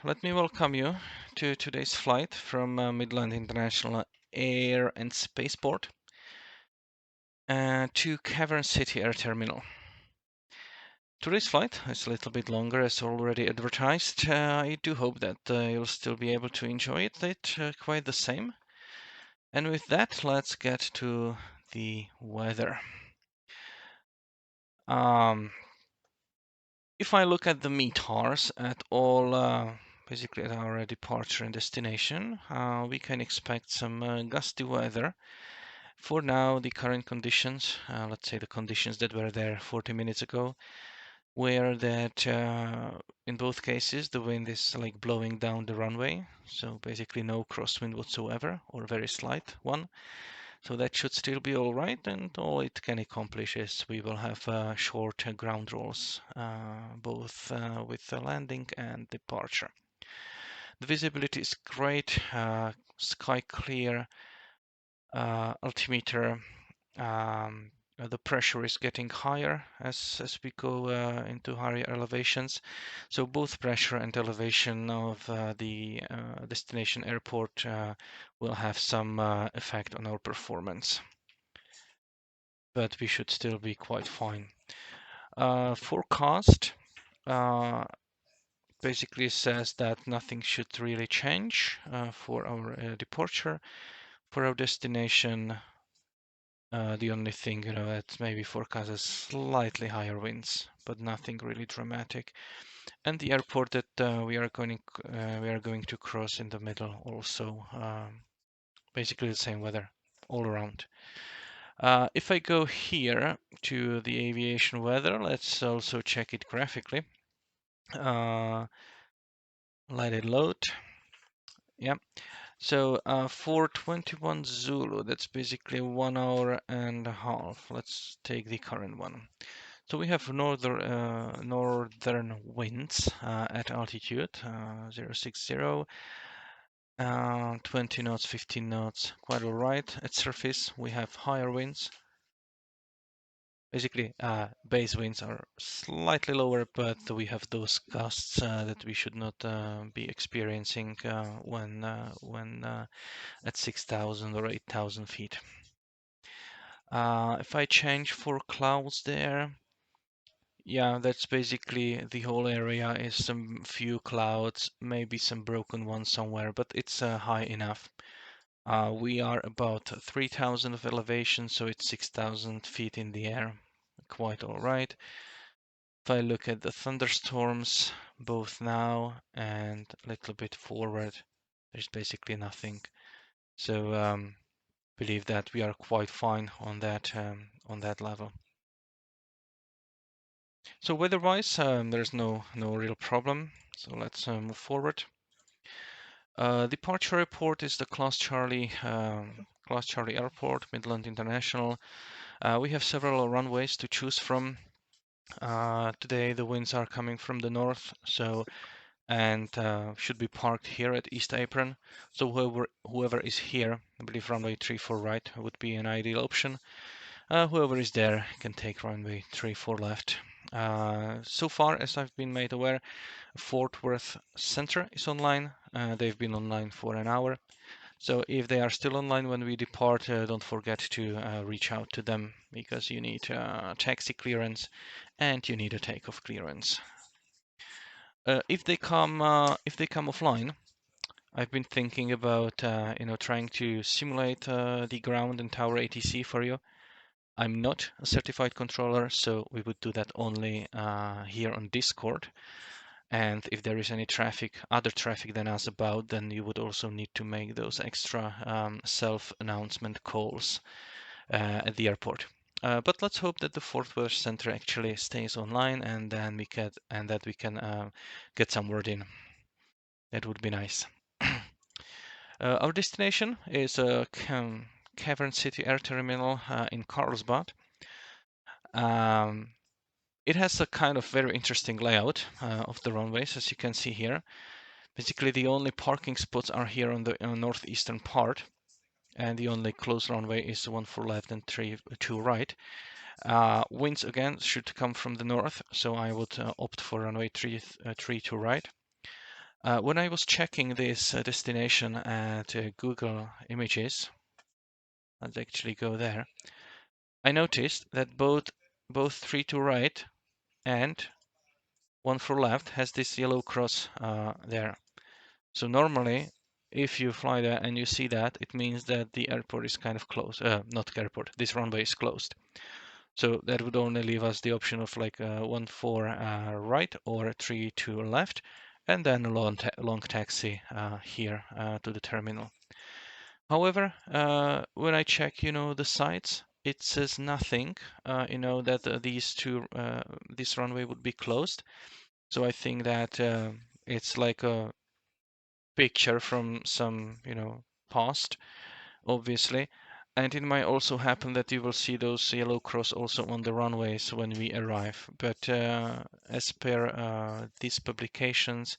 let me welcome you to today's flight from Midland International Air and Spaceport to Cavern City Air Terminal. Today's flight is a little bit longer as already advertised. I do hope that you'll still be able to enjoy it quite the same. And with that, let's get to the weather. If I look at the METARs at all, basically at our departure and destination, we can expect some gusty weather. For now, the current conditions, let's say the conditions that were there 40 minutes ago, were that in both cases the wind is like blowing down the runway, so basically no crosswind whatsoever or very slight one. So that should still be all right, and all it can accomplish is we will have short ground rolls, both with the landing and departure. The visibility is great, sky clear, altimeter. The pressure is getting higher as we go into higher elevations. So both pressure and elevation of the destination airport will have some effect on our performance. But we should still be quite fine. Forecast basically says that nothing should really change for our departure. For our destination, the only thing, that maybe forecasts slightly higher winds, but nothing really dramatic. And the airport that we are going to cross in the middle also, basically the same weather all around. If I go here to the aviation weather, let's also check it graphically. Let it load. Yeah. So for 21 Zulu, that's basically 1 hour and a half. Let's take the current one. So we have northern winds at altitude 060, 20 knots, 15 knots, quite all right. At surface, we have higher winds. Basically, base winds are slightly lower, but we have those gusts that we should not be experiencing when at 6,000 or 8,000 feet. If I change for clouds there, yeah, that's basically the whole area is some few clouds, maybe some broken ones somewhere, but it's high enough. We are about 3,000 of elevation, so it's 6,000 feet in the air. Quite all right. If I look at the thunderstorms, both now and a little bit forward, there's basically nothing. So believe that we are quite fine on that level. So weather-wise, there's no real problem. So let's move forward. Departure report is the Class Charlie Airport, Midland International. We have several runways to choose from. Today the winds are coming from the north, and should be parked here at East Apron. So whoever is here, I believe runway 34 right would be an ideal option. Whoever is there can take runway 34 left. So far as I've been made aware, Fort Worth Center is online. They've been online for an hour. So if they are still online when we depart, don't forget to reach out to them because you need taxi clearance and you need a takeoff clearance. If they come offline, I've been thinking about trying to simulate the ground and tower ATC for you. I'm not a certified controller, so we would do that only here on Discord. And if there is any other traffic than us about, then you would also need to make those extra self-announcement calls at the airport. But let's hope that the Fort Worth Center actually stays online, and then we can get some word in. That would be nice. Our destination is Cavern City Air Terminal in Carlsbad. It has a kind of very interesting layout of the runways, as you can see here. Basically, the only parking spots are here on the northeastern part, and the only closed runway is 1 for left and 2 right. Winds again should come from the north, so I would opt for runway 3 to right. When I was checking this destination at Google Images, let's actually go there. I noticed that both 3 to right and 1 for left has this yellow cross there. So normally, if you fly there and you see that, it means that the airport is kind of closed. Not airport, this runway is closed. So that would only leave us the option of like 1 for right or 3 to left, and then a long taxi here to the terminal. However, when I check, the sites, it says nothing, that this runway would be closed. So I think that it's like a picture from some, past, obviously. And it might also happen that you will see those yellow cross also on the runways when we arrive. But as per these publications,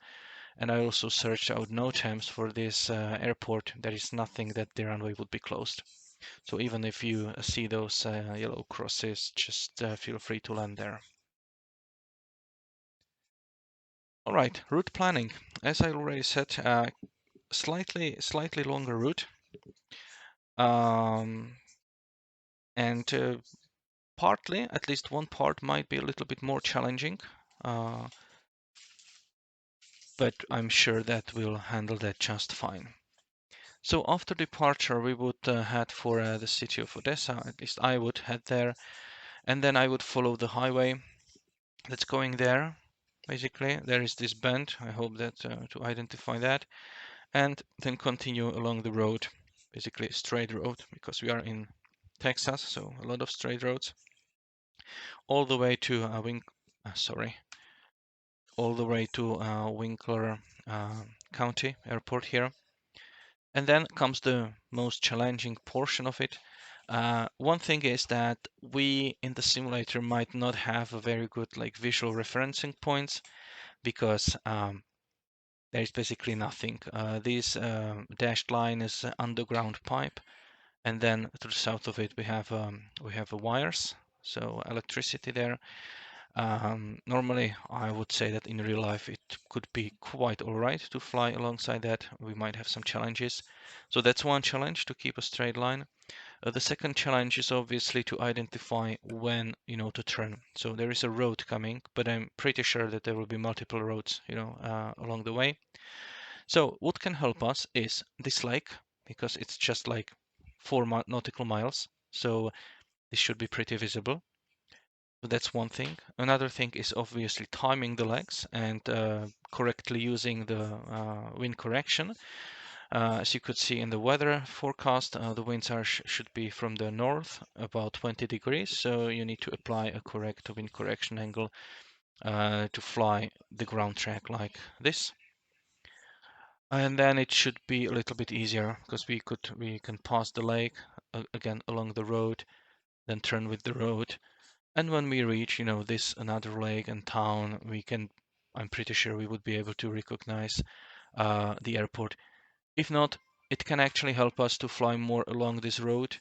and I also searched out NOTAMs for this airport, there is nothing that the runway would be closed. So even if you see those yellow crosses, just feel free to land there. All right, route planning. As I already said, slightly longer route. And partly, at least one part might be a little bit more challenging, uh, but I'm sure that we'll handle that just fine. So after departure, we would head for the city of Odessa. At least I would head there, and then I would follow the highway that's going there. Basically, there is this bend. I hope that to identify that, and then continue along the road, basically a straight road, because we are in Texas, so a lot of straight roads, all the way to Winkler County Airport here. And then comes the most challenging portion of it. One thing is that we in the simulator might not have a very good like visual referencing points because there is basically nothing. This dashed line is underground pipe, and then to the south of it we have wires, so electricity there. Normally, I would say that in real life it could be quite all right to fly alongside that. We might have some challenges. So that's one challenge, to keep a straight line. The second challenge is obviously to identify when, to turn. So there is a road coming, but I'm pretty sure that there will be multiple roads, along the way. So what can help us is this lake, because it's just like 4 nautical miles. So this should be pretty visible. So that's one thing. Another thing is obviously timing the legs and correctly using the wind correction. As you could see in the weather forecast, the winds should be from the north, about 20 degrees. So you need to apply a correct wind correction angle to fly the ground track like this. And then it should be a little bit easier because we can pass the lake again along the road, then turn with the road. And when we reach, this another lake and town, I'm pretty sure we would be able to recognize the airport. If not, it can actually help us to fly more along this road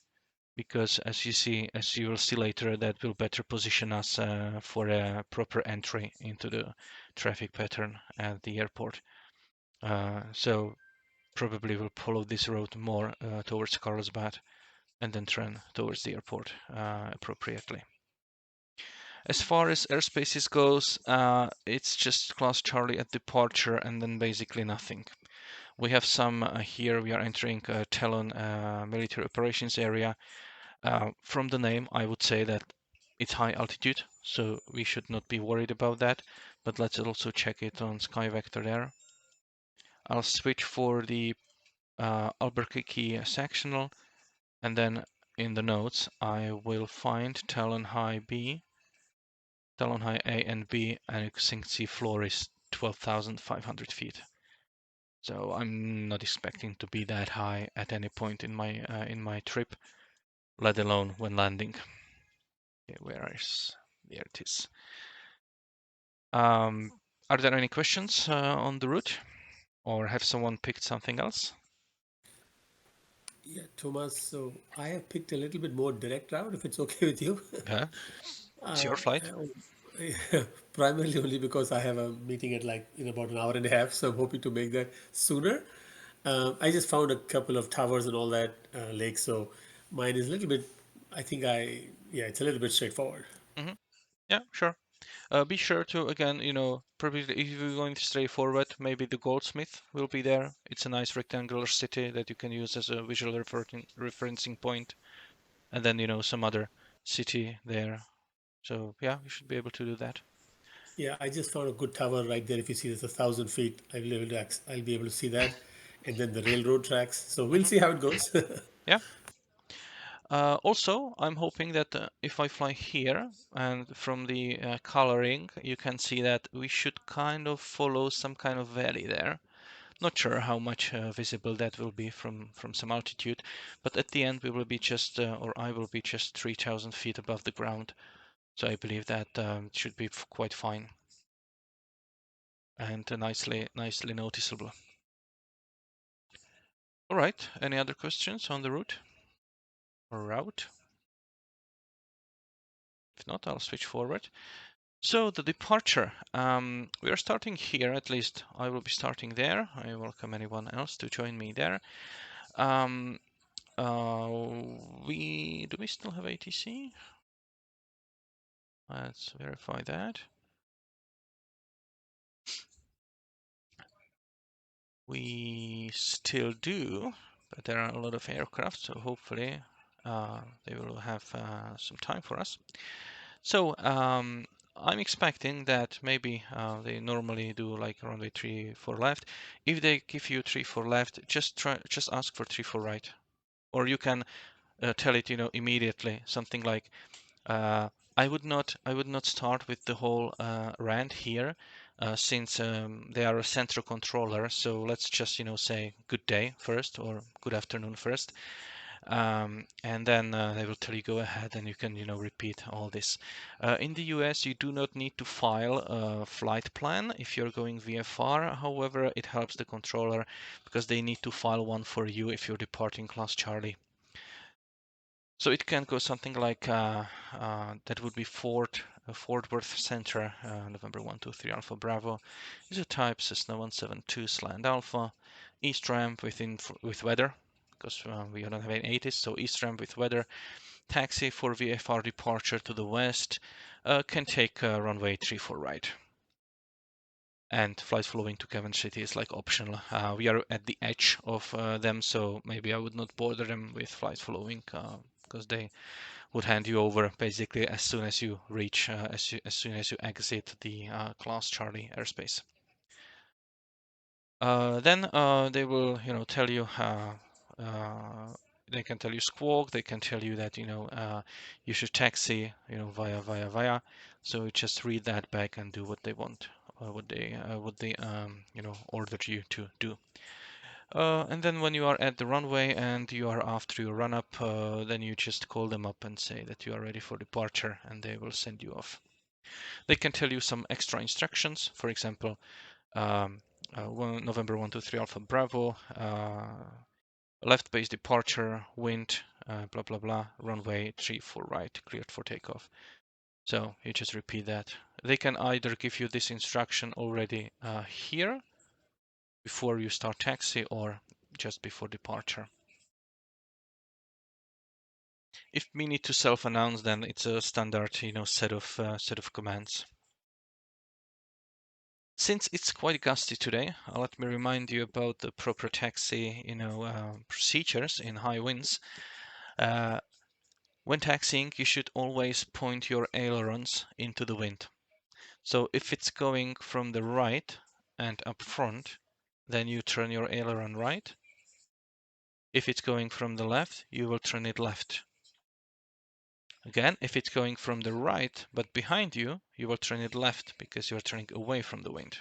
because as you will see later, that will better position us for a proper entry into the traffic pattern at the airport. So probably we'll follow this road more towards Carlsbad and then turn towards the airport appropriately. As far as airspaces goes, it's just class Charlie at departure and then basically nothing. We have some here, we are entering Talon military operations area. From the name, I would say that it's high altitude, so we should not be worried about that. But let's also check it on SkyVector there. I'll switch for the Albuquerque sectional, and then in the notes, I will find Talon High B, Talon High A and B, and you can see floor is 12,500 feet. So I'm not expecting to be that high at any point in my trip, let alone when landing. Okay, there it is. Are there any questions on the route, or have someone picked something else? Yeah, Thomas. So I have picked a little bit more direct route, if it's okay with you. Yeah, it's your flight. Uh, primarily only because I have a meeting at like in about an hour and a half, so I'm hoping to make that sooner. I just found a couple of towers and all that lake, so mine is a little bit. I think yeah, it's a little bit straightforward. Hmm. Yeah, sure. Be sure to again, probably if you're going straightforward, maybe the Goldsmith will be there. It's a nice rectangular city that you can use as a visual referencing point, and then some other city there. So yeah, you should be able to do that. Yeah, I just found a good tower right there. If you see, there's 1,000 feet. I'll be able to see that, and then the railroad tracks. So we'll Hmm. see how it goes. Yeah. Also, I'm hoping that if I fly here and from the coloring, you can see that we should kind of follow some kind of valley there. Not sure how much visible that will be from some altitude, but at the end we will be just, or I will be just 3,000 feet above the ground. So I believe that should be quite fine and nicely noticeable. All right, any other questions on the route or route? If not, I'll switch forward. So the departure, we are starting here, at least I will be starting there. I welcome anyone else to join me there. Um, do we still have ATC? Let's verify that. We still do, but there are a lot of aircraft, so hopefully they will have some time for us. So I'm expecting that maybe they normally do like runway 34 left. If they give you 34 left, just ask for 34 right, or you can tell it, immediately. Something like I would not start with the whole rant here, since they are a central controller. So let's just say good day first or good afternoon first, and then they will tell you go ahead and you can repeat all this. In the US, you do not need to file a flight plan if you're going VFR. However, it helps the controller because they need to file one for you if you're departing class Charlie. So it can go something like that would be Fort Worth Center, November 123 Alpha Bravo. Is a type Cessna 172 Slant Alpha. East ramp with weather, because we don't have any 80s, so east ramp with weather. Taxi for VFR departure to the west. Can take runway 34 right. And flight following to Cavern City is like optional. We are at the edge of them, so maybe I would not bother them with flight following because they would hand you over basically as soon as you reach, as soon as you exit the class Charlie airspace. Then they will, tell you. Uh, they can tell you squawk. They can tell you that you should taxi, via. So you just read that back and do what they want, what they ordered you to do. And then when you are at the runway and you are after your run up, then you just call them up and say that you are ready for departure, and they will send you off. They can tell you some extra instructions, for example, um, November 123 Alpha Bravo, left base departure, wind, blah blah blah, runway 34 right, cleared for takeoff. So you just repeat that. They can either give you this instruction already here before you start taxi or just before departure. If we need to self-announce, then it's a standard, set of commands. Since it's quite gusty today, let me remind you about the proper taxi, procedures in high winds. Uh, when taxiing, you should always point your ailerons into the wind. So if it's going from the right and up front, then you turn your aileron right. If it's going from the left, you will turn it left. Again, if it's going from the right but behind you, you will turn it left because you're turning away from the wind.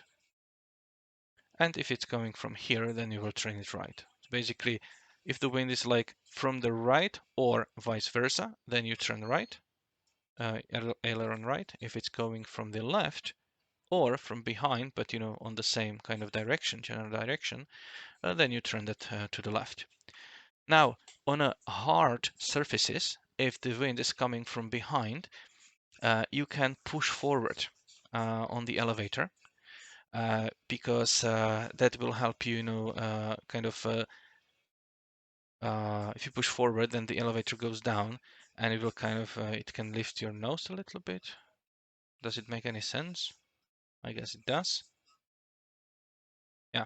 And if it's coming from here, then you will turn it right. So basically, if the wind is like from the right or vice versa, then you turn right, aileron right. If it's going from the left or from behind, but on the same kind of direction, general direction, then you turn that to the left. Now, on a hard surfaces, if the wind is coming from behind, you can push forward. on the elevator, because that will help you, kind of if you push forward, then the elevator goes down, and it will kind of it can lift your nose a little bit. Does it make any sense? I guess it does. Yeah.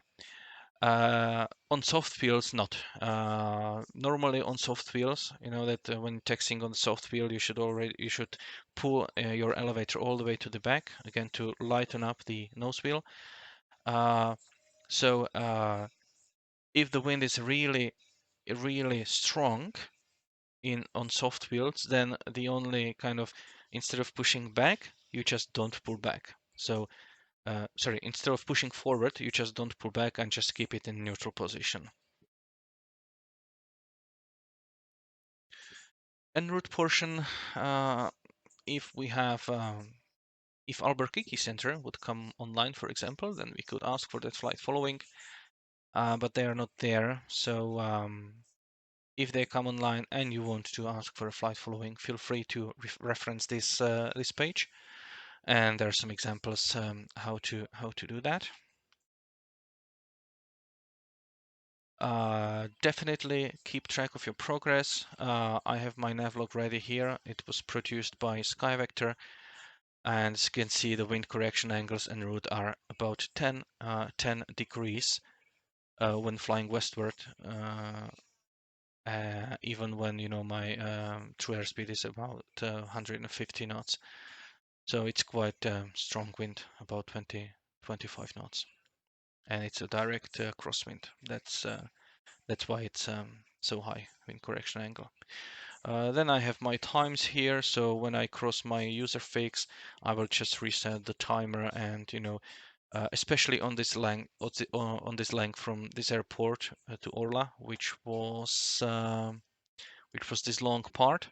On soft wheels, not. Normally on soft wheels, you know that when taxiing on the soft wheel, you should pull your elevator all the way to the back again to lighten up the nose wheel. So if the wind is really strong on soft wheels, then the only kind of, instead of pushing back, you just don't pull back. So sorry, instead of pushing forward, you just don't pull back and just keep it in neutral position. En route portion, if we have, if Albuquerque Center would come online, for example, then we could ask for that flight following, but they are not there. So if they come online and you want to ask for a flight following, feel free to reference this this page, and there are some examples how to do that. Definitely keep track of your progress. I have my navlog ready here. It was produced by SkyVector, and as you can see, the wind correction angles en route are about 10 degrees when flying westward, even when my true airspeed is about 150 knots. So it's quite strong wind, about 25 knots, and it's a direct crosswind. That's why it's so high wind correction angle. Then I have my times here, so when I cross my user fix, I will just reset the timer, and especially on this length, from this airport to Orla, which was this long part,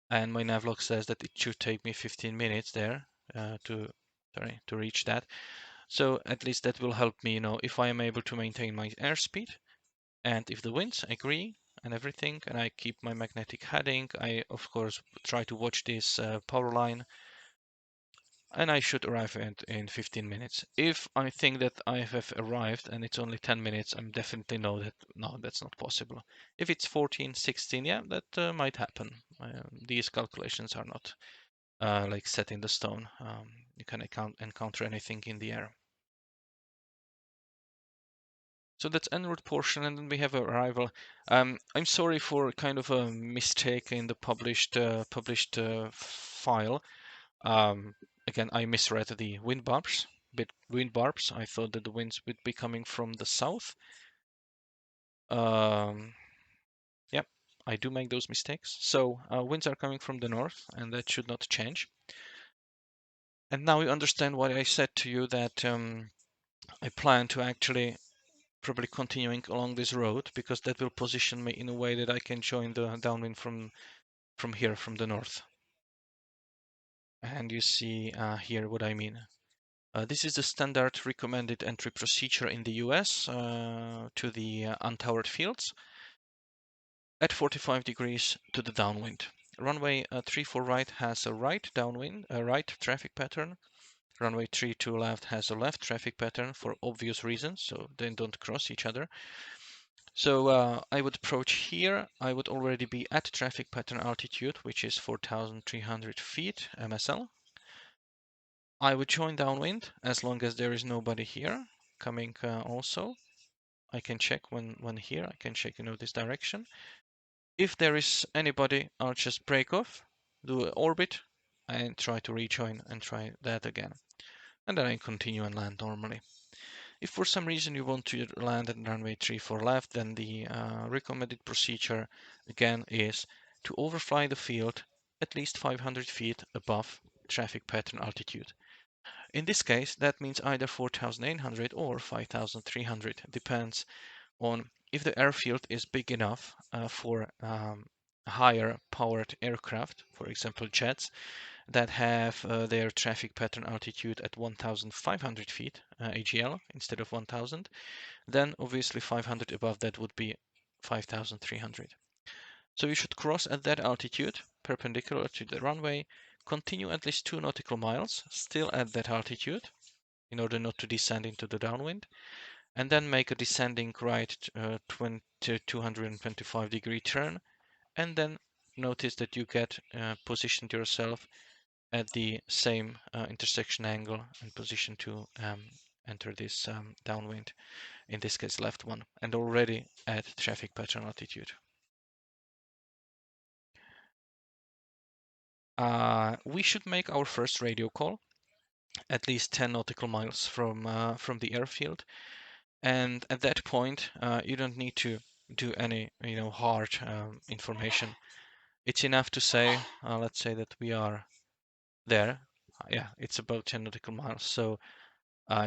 and my navlog says that it should take me 15 minutes there to reach that. So at least that will help me, if I am able to maintain my airspeed, and if the winds agree and everything, and I keep my magnetic heading, I of course try to watch this power line, and I should arrive in 15 minutes. If I think that I have arrived and it's only 10 minutes, I'm definitely know that no, that's not possible. If it's 14, 16, yeah, that might happen. These calculations are not like set in the stone. You can encounter anything in the air. So that's en route portion, and then we have arrival. I'm sorry for kind of a mistake in the published file. Again, I misread the wind barbs. I thought that the winds would be coming from the south. Yep, I do make those mistakes. So winds are coming from the north, and that should not change. And now you understand why I said to you that I plan to actually probably continuing along this road, because that will position me in a way that I can join the downwind from here, from the north. And you see here what I mean. This is the standard recommended entry procedure in the US to the untowered fields at 45 degrees to the downwind. Runway 34 right has a right downwind, a right traffic pattern. Runway 32 left has a left traffic pattern for obvious reasons, so they don't cross each other. So I would approach here. I would already be at traffic pattern altitude, which is 4,300 feet MSL. I would join downwind as long as there is nobody here coming also. I can check when here. I can check, this direction. If there is anybody, I'll just break off, do an orbit, and try to rejoin and try that again. And then I continue and land normally. If for some reason you want to land at runway 34 left, then the recommended procedure again is to overfly the field at least 500 feet above traffic pattern altitude. In this case, that means either 4,800 or 5,300, depends on if the airfield is big enough for higher powered aircraft, for example jets, that have their traffic pattern altitude at 1,500 feet AGL instead of 1,000, then obviously 500 above that would be 5,300. So you should cross at that altitude, perpendicular to the runway, continue at least 2 nautical miles, still at that altitude, in order not to descend into the downwind, and then make a descending right 225-degree turn, and then notice that you get positioned yourself at the same intersection angle and position to enter this downwind, in this case left one, and already at traffic pattern altitude. We should make our first radio call at least 10 nautical miles from the airfield, and at that point you don't need to do any hard information. It's enough to say, let's say that we are there. Yeah, it's about 10 nautical miles, so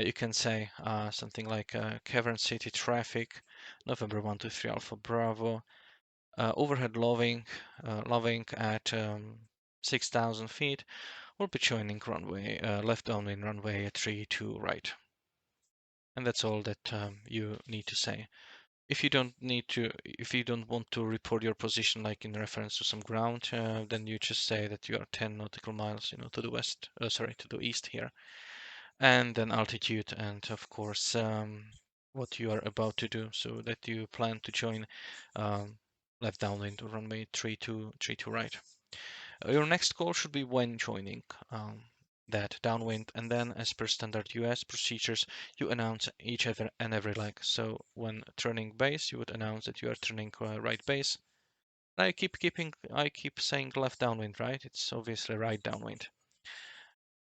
you can say something like Cavern City traffic, November 123 Alpha Bravo, overhead loving at 6,000 feet. We'll be joining runway left downwind runway 32 right. And that's all that you need to say. If you don't want to report your position like in reference to some ground, then you just say that you are 10 nautical miles, to the west, to the east here, and then altitude, and of course what you are about to do, so that you plan to join left downwind runway 32 right. Your next call should be when joining that downwind, and then as per standard US procedures, you announce each and every leg. So when turning base, you would announce that you are turning right base. I keep saying left downwind, right? It's obviously right downwind.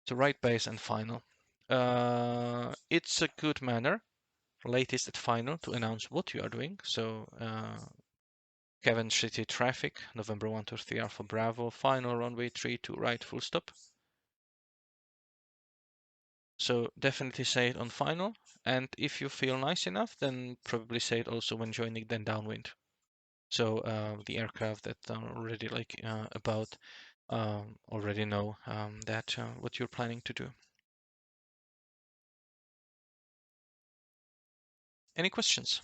So right base and final. It's a good manner, latest at final, to announce what you are doing. So Cavern City traffic, November 123 Alpha Bravo, final runway 32 right, full stop. So definitely say it on final, and if you feel nice enough, then probably say it also when joining then downwind. So the aircraft that are already about already know that what you're planning to do. Any questions?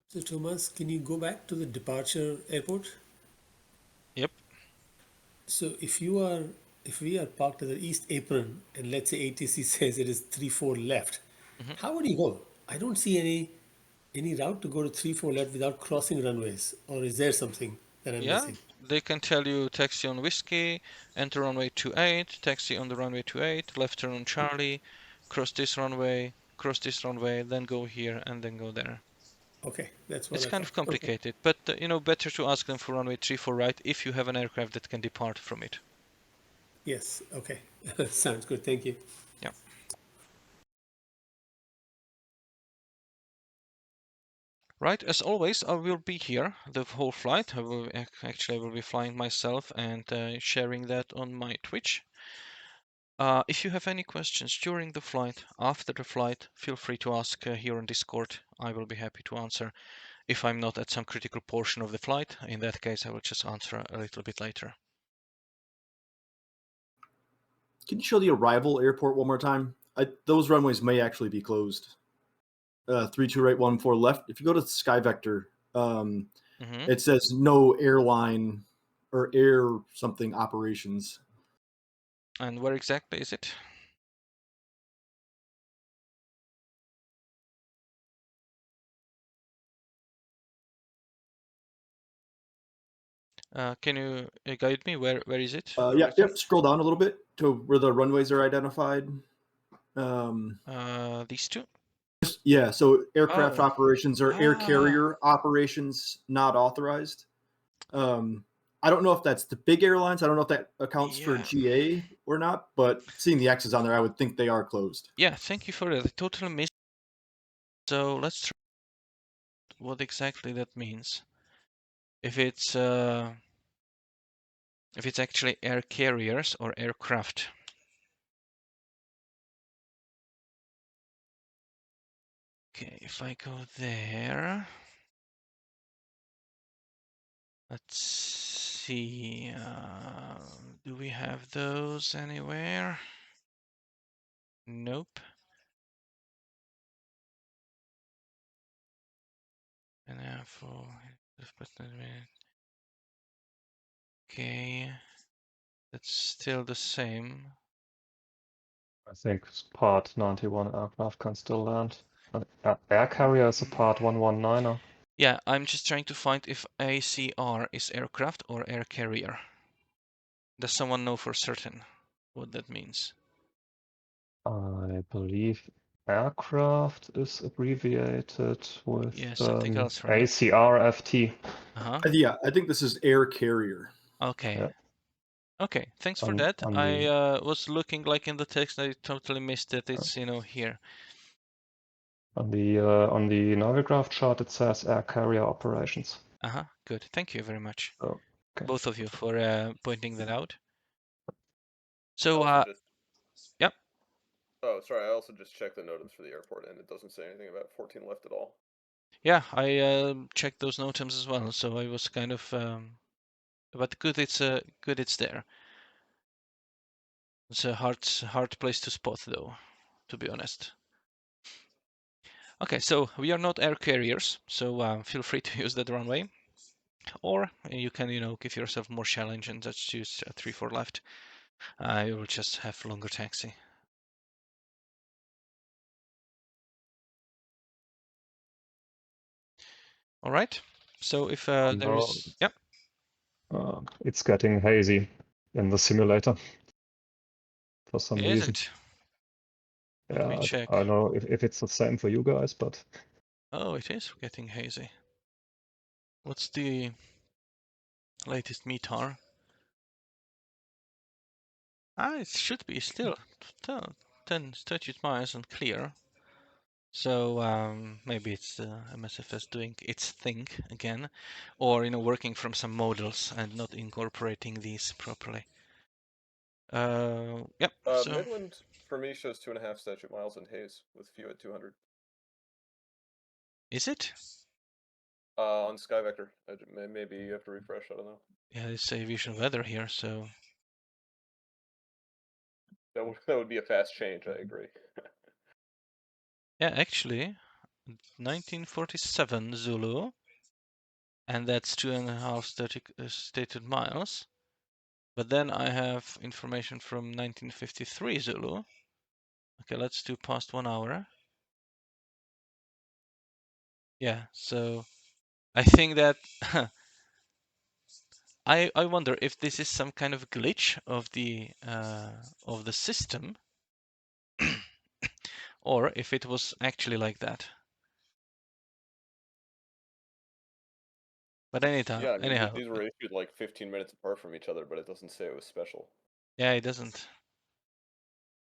So Thomas, can you go back to the departure airport? Yep. So if we are parked at the east apron and let's say ATC says it is 3-4 left, Hmm. how would you go? I don't see any route to go to 3-4 left without crossing runways, or is there something that I'm Yeah, missing? they can tell you taxi on Whiskey, enter runway 28, taxi on the runway 28, left turn on Charlie, cross this runway, then go here and then go there. Okay, that's what It's I kind thought. of Okay. complicated, but better to ask them for runway 34 right if you have an aircraft that can depart from it. Yes, okay. Sounds good. Thank you. Yeah. Right, as always, I will be here the whole flight. I will be flying myself and sharing that on my Twitch. If you have any questions during the flight, after the flight, feel free to ask here on Discord. I will be happy to answer. If I'm not at some critical portion of the flight, in that case, I will just answer a little bit later. Can you show the arrival airport one more time? Those runways may actually be closed. 32 right, 14 left. If you go to Sky Vector, it says no airline or air something operations. And where exactly is it? Can you guide me? Where is it? Yep. Scroll down a little bit to where the runways are identified. These two? Yeah. So aircraft Oh. operations or air carrier operations not authorized. I don't know if that's the big airlines. I don't know if that accounts for Yeah. GA or not, but seeing the X's on there, I would think they are closed. Yeah, thank you for that. I totally missed. So let's try what exactly that means. If it's actually air carriers or aircraft. Okay, if I go there, let's see. Do we have those anywhere? Nope. And for Okay, that's still the same. I think Part 91 aircraft can still land. Air carrier is a Part 119er. Yeah, I'm just trying to find if ACR is aircraft or air carrier. Does someone know for certain what that means? I believe aircraft is abbreviated with Yeah, something else, right? ACRFT. Uh-huh. Yeah, I think this is air carrier. Okay. Yeah. Okay, thanks for that. On I the was looking like in the text, I totally missed that it's, you know, here. on the Navigraph chart it says air carrier operations. Uh-huh, good. Thank you very much. So, okay. Both of you for pointing that out. So, yep. Oh, sorry. I also just checked the notice for the airport, and it doesn't say anything about 14 left at all. Yeah, I checked those NOTAMs as well, so I was kind of, but good it's there. It's a hard place to spot, though, to be honest. Okay, so we are not air carriers, so feel free to use that runway, or you can, you know, give yourself more challenge and just choose 3-4 left. You will just have longer taxi. All right. So if there is, yep. It's getting hazy in the simulator for some It reason. isn't. Yeah, Let me check. I don't know if it's the same for you guys, but Oh, it is getting hazy. What's the latest METAR? It should be still 30 miles and clear. So maybe it's MSFS doing its thing again, or you know, working from some models and not incorporating these properly. Yep. So Midland for me shows 2.5 statute miles in haze with few at 200. is it? On SkyVector, maybe you have to refresh. I don't know. Yeah, it's aviation weather here, so That would be a fast change. I agree. yeah, actually, 1947 Zulu, and that's 2.5 stated miles. But then I have information from 1953 Zulu. Okay, let's do past 1 hour. Yeah, so I think that I wonder if this is some kind of glitch of the system, or if it was actually like that. But anyhow, Yeah, I mean these were issued like 15 minutes apart from each other, but it doesn't say it was special. yeah, it doesn't.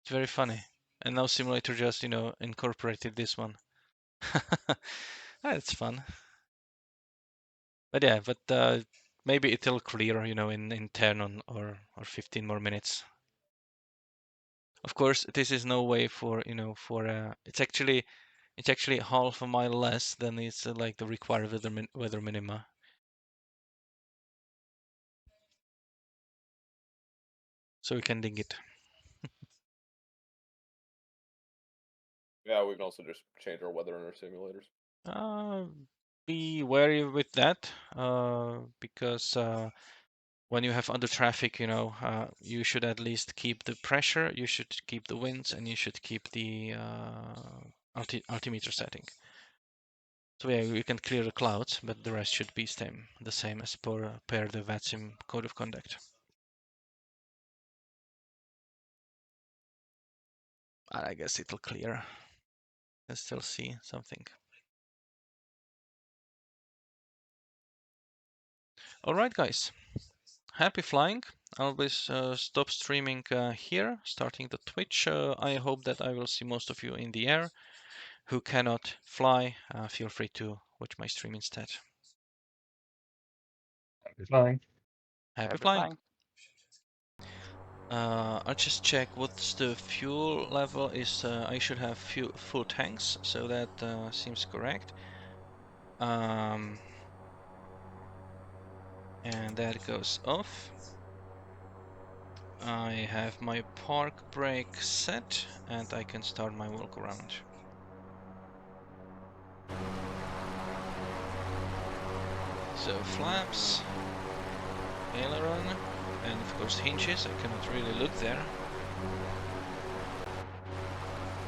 It's very funny. And now simulator just, you know, incorporated this one. That's fun. But yeah, but maybe it'll clear, you know, in 10 or 15 more minutes. Of course, this is no way for, you know, for it's actually half a mile less than it's like the required weather minima. So we can ding it. Yeah, we can also just change our weather in our simulators. Be wary with that, because when you have under traffic, you know, you should at least keep the pressure, you should keep the winds, and you should keep the altimeter setting. So yeah, you can clear the clouds, but the rest should be the same as per the VATSIM code of conduct. I guess it'll clear. I can still see something. All right, guys. Happy flying. I'll be stop streaming here, starting the Twitch. I hope that I will see most of you in the air. Who cannot fly, feel free to watch my stream instead. happy flying. Happy flying. I'll just check what's the fuel level is. I should have full tanks, so that seems correct. And that goes off. I have my park brake set, and I can start my walk around. So flaps, aileron, and of course hinges. I cannot really look there.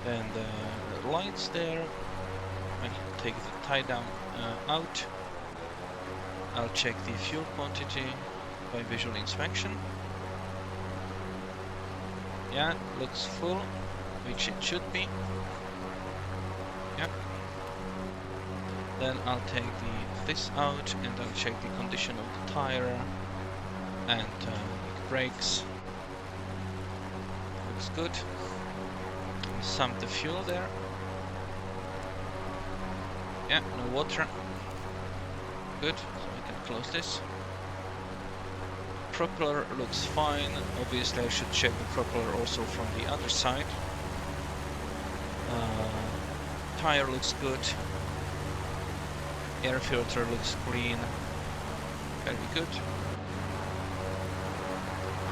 Then the lights there. I'll take the tie down out. I'll check the fuel quantity by visual inspection. Yeah, looks full, which it should be. Yep. Then I'll take this out and I'll check the condition of the tire and brakes. Looks good. Sump the fuel there. Yeah, no water. Good, so I can close this. Propeller looks fine. Obviously I should check the propeller also from the other side. Tire looks good. Air filter looks clean. Very good.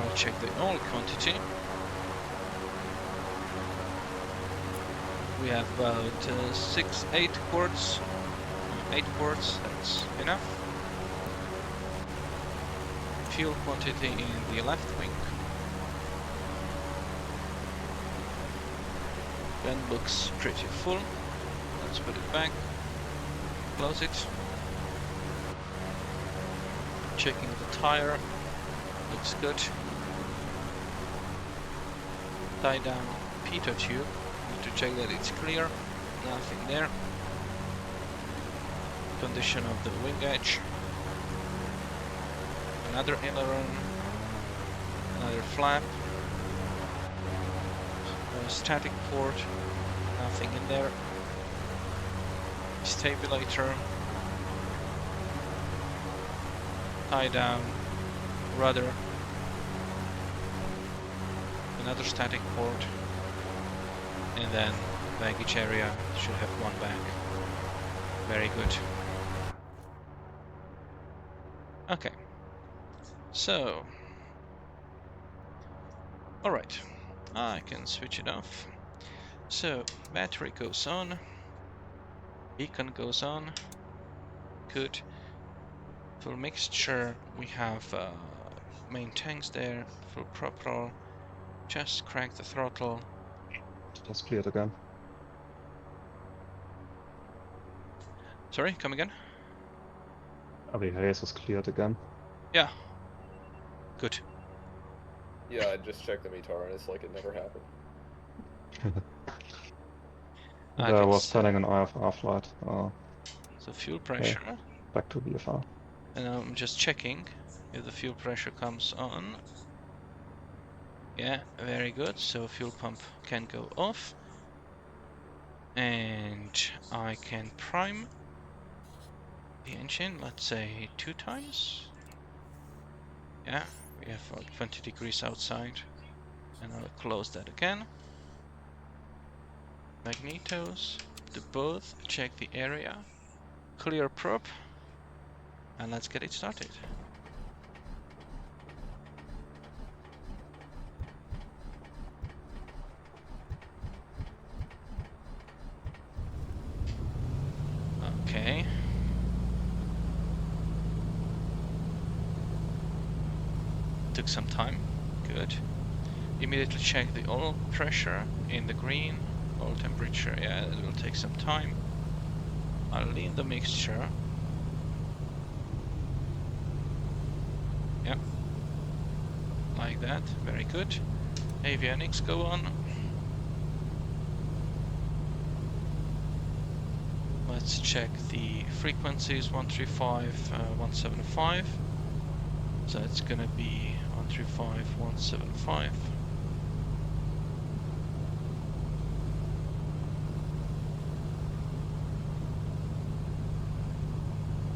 I'll check the oil quantity. We have about 8 quarts. 8 quarts, that's enough. Fuel quantity in the left wing. Then looks pretty full. Let's put it back. Close it. Checking the tire. Looks good. Tie down pitot tube. Need to check that it's clear. Nothing there. Condition of the wing edge. Another aileron. Another flap. A static port. Nothing in there. Stabilizer. Tie down. Rudder. Another static port. And then baggage area should have one bag. Very good. Okay. So. Alright. I can switch it off. So, battery goes on. Beacon goes on. Good. Full mixture. We have main tanks there. Full propel. Just crank the throttle. Just cleared again. Sorry, come again? ABS was cleared again. Yeah. Good. Yeah, I just checked the METAR and it's like it never happened. I was telling an IFR flight. So fuel pressure. Okay. Back to VFR. And I'm just checking if the fuel pressure comes on. Yeah, very good. So fuel pump can go off. And I can prime the engine, let's say 2 times. Yeah, we have 20 degrees outside. And I'll close that again. Magnetos, do both, check the area. Clear prop. And let's get it started. Okay. Took some time. Good. Immediately check the oil pressure in the green. Oil temperature, yeah, it will take some time. I'll lean the mixture. Yep. Like that. Very good. Avionics go on. Let's check the frequencies 135, 175. So it's gonna be 135, 175.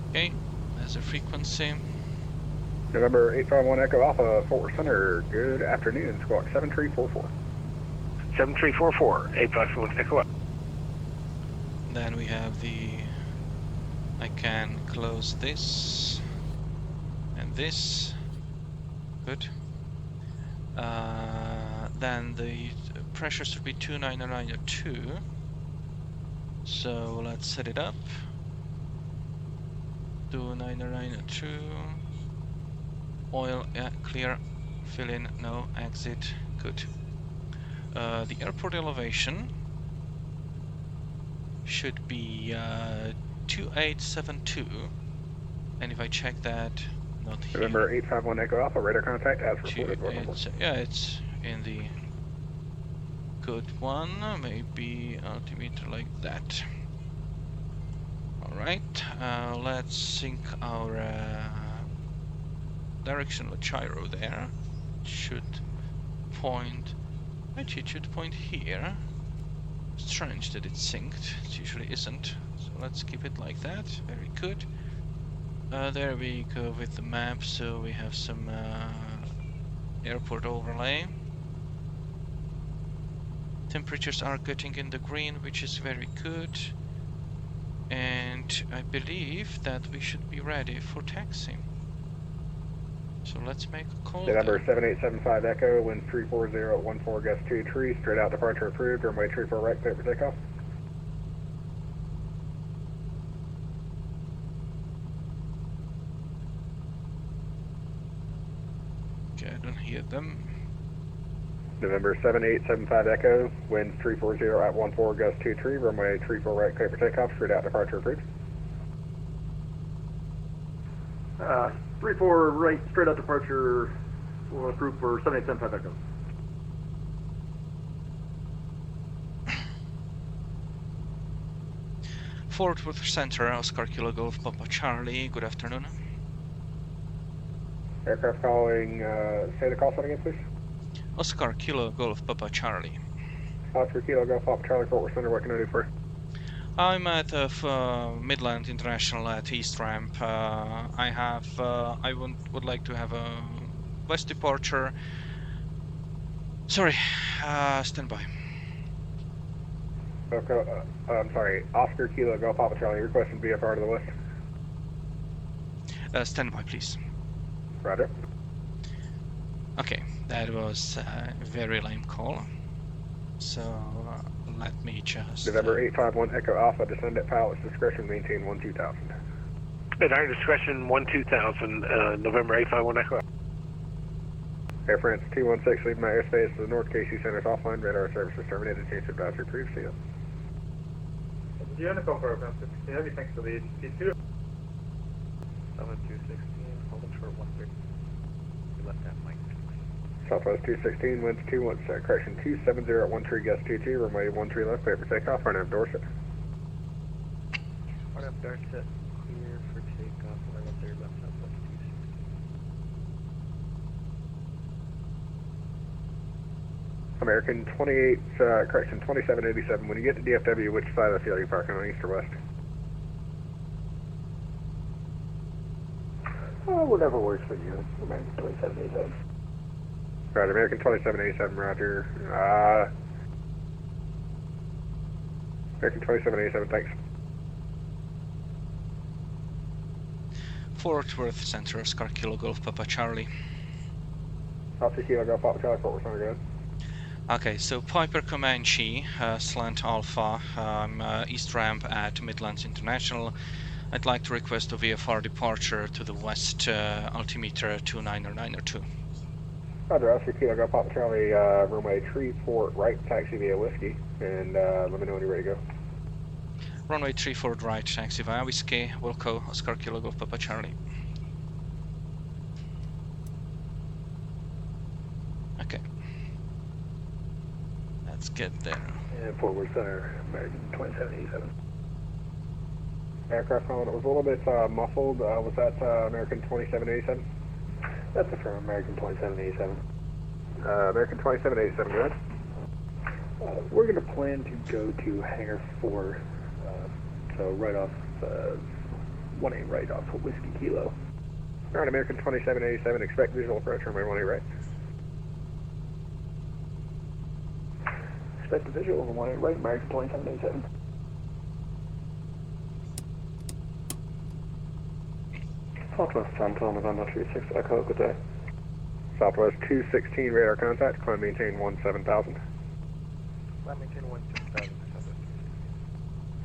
Okay, there's a frequency. November 851 Echo Alpha, Fort Worth Center. Good afternoon, squawk 7344. 7344, 851 Echo Alpha. Then we have I can close this and this. Good. Then the pressure should be 2992. So let's set it up. 2992. Oil, yeah, clear. Fill in, no, exit, good. The airport elevation should be 2872, and if I check that, not here. November 851 Echo Alpha, radar contact as reported. Yeah, it's in the good one, maybe altimeter like that. Alright, let's sync our directional gyro there. It should point, actually it should point here. Strange that it's synced, it usually isn't. So let's keep it like that, very good. There we go with the map, so we have some airport overlay. Temperatures are getting in the green, which is very good. And I believe that we should be ready for taxiing. So let's make a call. November 7875 Echo, wind 34014, gust 2 tree, straight out departure approved, runway 34 right, clear for takeoff. Okay, I don't hear them. November 7875 Echo, wind 340 at 14, gust 2 tree, runway 34 right, clear for takeoff, straight out departure approved. 34 right, straight out departure, approved for 7875 Echo. Fort Worth Center, Oscar Kilo Golf Papa Charlie, good afternoon. Aircraft calling, say the call sign again, please. Oscar Kilo Golf Papa Charlie. Oscar Kilo Golf Papa Charlie, Fort Worth Center, what can I do for you? I'm at Midland International at East Ramp. I would like to have a west departure. Sorry, stand by. Okay, I'm sorry, Oscar Kilo Golf Papa Charlie, requesting VFR to the west. Stand by, please. Roger. Okay, that was a very lame call. So let me just. November 851 Echo Alpha, descend at pilot's discretion, maintain 12000. At our discretion, 12000, November 851 Echo. Air France 216, leaving my airspace to the North KC Center's offline, radar services terminated, change advisory approved, see you. Do you want to call for a heavy thanks for the ATC 2? 7216, holding short 13. We left that mic. Southwest 216, winds 217, correction 270 at 13, gust 22, runway 13 left, clear for takeoff, right up Dorset. Right up Dorset, clear for takeoff, right up there, left Southwest 216. American 28, correction 2787, when you get to DFW, which side of the field are you parking on, east or west? Whatever works for you. American 2787. Roger, American 2787, roger. American 2787, thanks. Fort Worth Center, Oscar Kilo Golf Papa Charlie. Oscar Kilo Golf Papa Charlie, Fort Worth Center, go ahead. Okay, so Piper Comanche, slant Alpha, East Ramp at Midlands International. I'd like to request a VFR departure to the west, altimeter 29902. Roger, Oscar Kilo Golf Papa Charlie, runway 34 right, taxi via Whiskey, and let me know when you're ready to go. Runway 34 right, taxi via Whiskey, Wilco, Oscar Kilo Golf Papa Charlie. Okay. Let's get there. And Fort Worth Center, American 2787. Aircraft calling, it was a little bit muffled. Was that American 2787? That's from American 2787. American 2787, go ahead. We're going to plan to go to Hangar 4, so right off, 1-8 right off of Whiskey Kilo. Alright, American 2787, expect visual approach, runway 18 right. Expect a visual over 1-8 right, American 2787. Southwest Central, November 36, Echo, good day. Southwest 216, radar contact, climb maintain 17000. Climb maintain 17000, Southwest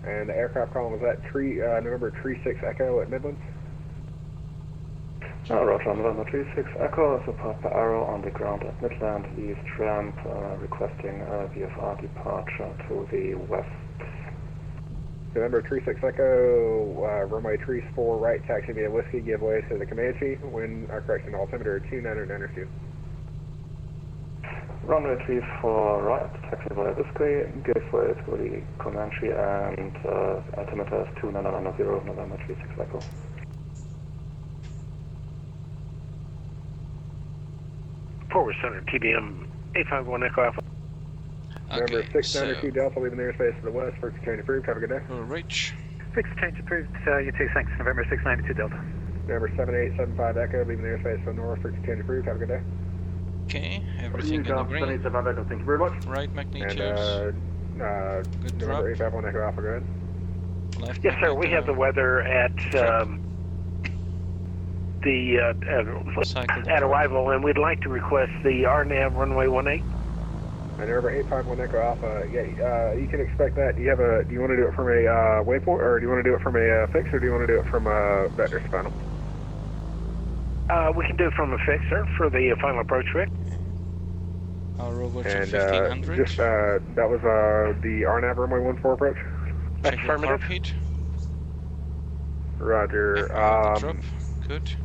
216. And the aircraft calling was that November 36 Echo at Midlands? Roger, November 36 Echo, support per arrow on the ground at Midland, east ramp, requesting VFR departure to the west. November 36 Echo, runway 34 right, taxi via Whiskey, give way to the Comanche, wind, correction, altimeter 2990 feet. Runway 34 right, taxi via Whiskey, give way to the Comanche, and altimeter is 2990, November 36 Echo. Forward Center, TBM 851 Echo Alpha. Number Okay, 692 Delta, leaving the airspace to the west, frequency change approved, have a good day. we'll reach. Fixed change approved, you too, thanks. November 692 Delta. Number 7875 Echo, leaving the airspace to the north, frequency change approved, have a good day. Okay, everything in the green. 7875 Echo, thank you very much. Right And magnitudes. November drop. 851 Echo Alpha, go ahead. Left Yes, sir. We have the weather at Cycle at arrival, and we'd like to request the RNAV runway 18. And number 851 Echo Alpha, yeah, you can expect that. Do you want to do it from a waypoint, or do you want to do it from a fix, or do you want to do it from a vector final? We can do it from a fix, sir, for the final approach rig. Our rover to And 1500. just that was the RNAV runway 14 approach. Check your Affirmative. carb heat. Roger. Drop. Good.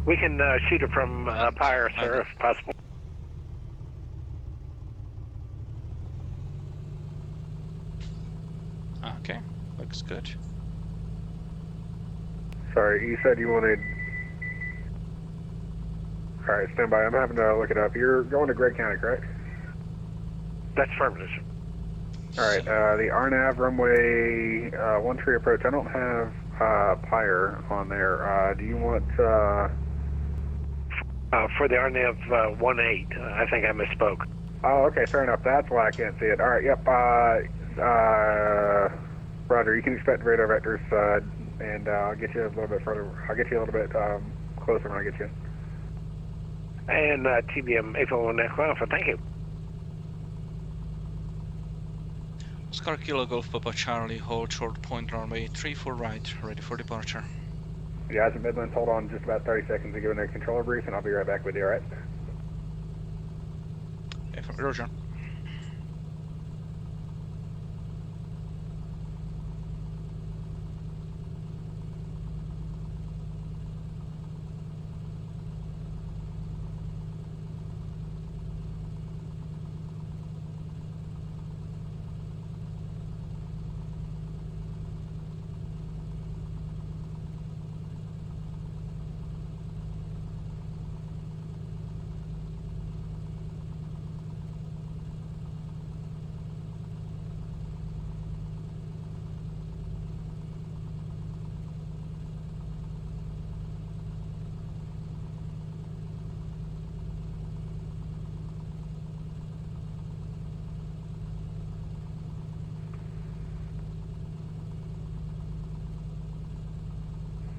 We can shoot it from Pyre, sir, if possible. Okay, looks good. Sorry, you said you wanted. All right, stand by. I'm having to look it up. You're going to Gregg County, correct? That's affirmative, sir. All right. The RNAV runway 13 approach. I don't have Pyre on there. Do you want? For the RNAV 18, I think I misspoke. Oh, okay, fair enough. That's why I can't see it. All right, yep. Roger, you can expect radar vectors, and I'll get you a little bit further. I'll get you a little bit closer when I get you in. And TBM 851 Echo Alpha, thank you. Oscar Kilo Golf Papa Charlie, hold short point runway 34 right, ready for departure. You guys at Midland, hold on just about 30 seconds to give a controller brief, and I'll be right back with you, all right? Roger.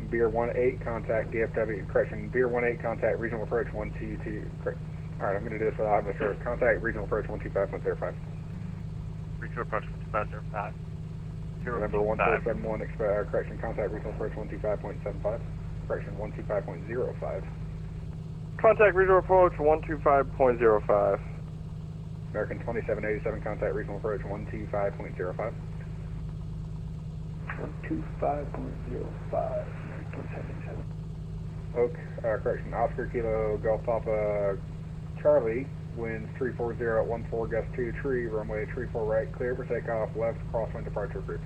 Beer 18, contact DFW, correction, Beer 18, contact regional approach 122, correct. All right, I'm going to do this without having sure. Contact regional approach 125.05. Regional approach 125.05. November 1471, correction, contact regional approach 125.75, correction, 125.05. Contact regional approach 125.05. American 2787, contact regional approach 125.05. 125.05. Oak, correction, Oscar Kilo Golf Papa Charlie, winds 340 at 14, gust 2 tree, runway 34 right, clear for takeoff, left, crosswind departure group.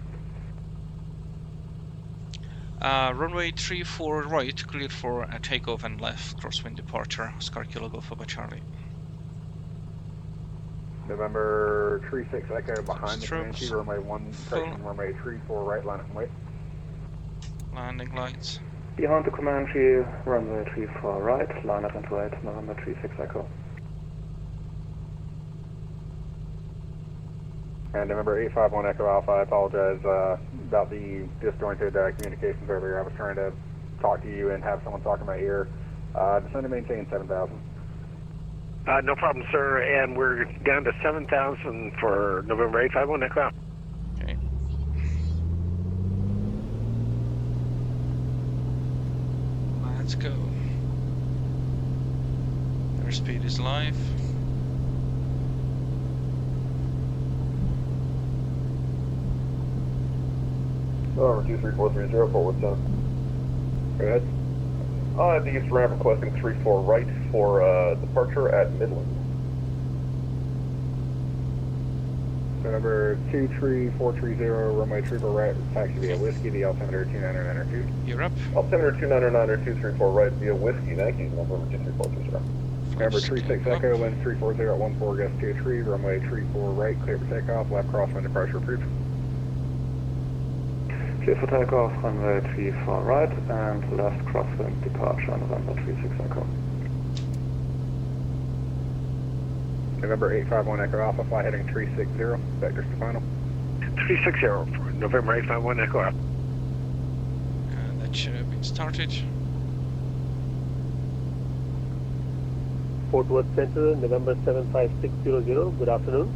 Runway 34 right, cleared for a takeoff and left, crosswind departure, Oscar Kilo Golf Papa Charlie. November 36 Echo behind the Strokes. Comanche, runway 1, correction, runway 34 right, line up and wait. Landing lights. Behind the Comanche, runway 34 right, line up and wait, November 36 Echo. And November 851 Echo Alpha, I apologize about the disjointed communications earlier. I was trying to talk to you and have someone talk in my ear. Descend and maintain 7,000. No problem, sir, and we're down to 7,000 for November 851 Echo Alpha. Okay. Let's go. Airspeed is live. Over 23430, forward 7. Go ahead. The east ramp requesting 34 right for departure at Midland. So number 23430, runway trooper right, taxi via Whiskey, the altimeter 29992. You're up. Altimeter 2999234 right via Whiskey, thank you, November 23430. Number 36 Echo, wind 340 at 14, gust 23, runway 34 right, clear for takeoff, left crosswind departure approved. Clear for takeoff, runway 34 right, and left crosswind departure, November 36 Echo. November 851 Echo Alpha, fly heading 360, vectors to final. 360 for November 851 Echo Alpha. That should have been started. Fort Worth Center, November 75600, good afternoon.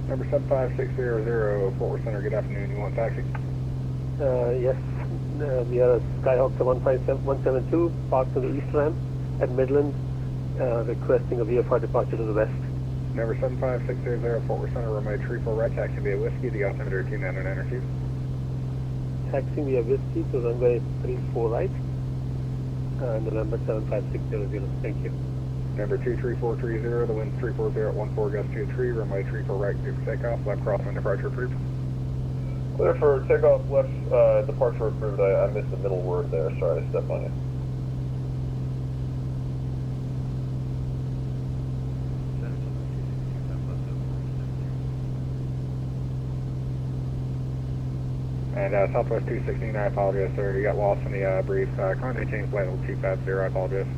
Number 75600, Fort Worth Center, good afternoon, you want taxi? Yes, we are a Skyhawk 172, parked on the east ramp at Midland, requesting a VFR departure to the west. Number 75600, Fort Worth Center, runway 34 right, taxi via Whiskey, the altimeter 29992. Taxiing via Whiskey to runway 34 right, November 75600, thank you. Number 23430, the wind 340 at 14, gust 23, runway 34 right, clear for takeoff, left crosswind departure approved. Clear for takeoff, left departure approved. I missed the middle word there, sorry I stepped on you. And Southwest 216, I apologize, sir. You got lost in the brief. Contact change flight level 250, I apologize.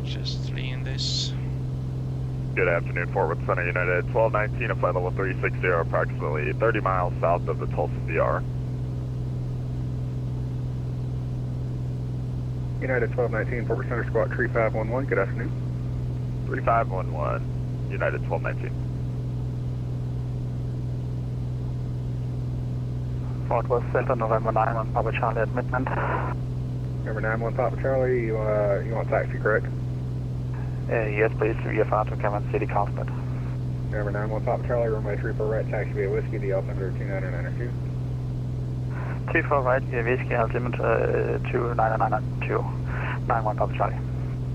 Just 3 in this. Good afternoon, Fort Worth Center United 1219, a flight level 360, approximately 30 miles south of the Tulsa DR. United 1219, Fort Worth Center Squawk 3511, good afternoon. 3511, United 1219. Fort Worth Center, November 91, Papa Charlie at Midland. Number 91, Papa Charlie, you want taxi, correct? Yes, please, VFR to Cavern City Cockpit. Number 91, Papa Charlie, runway 34 right, taxi via Whiskey, the altimeter 29992. 34 right, via Whiskey, altimeter 29992. 91, Papa Charlie.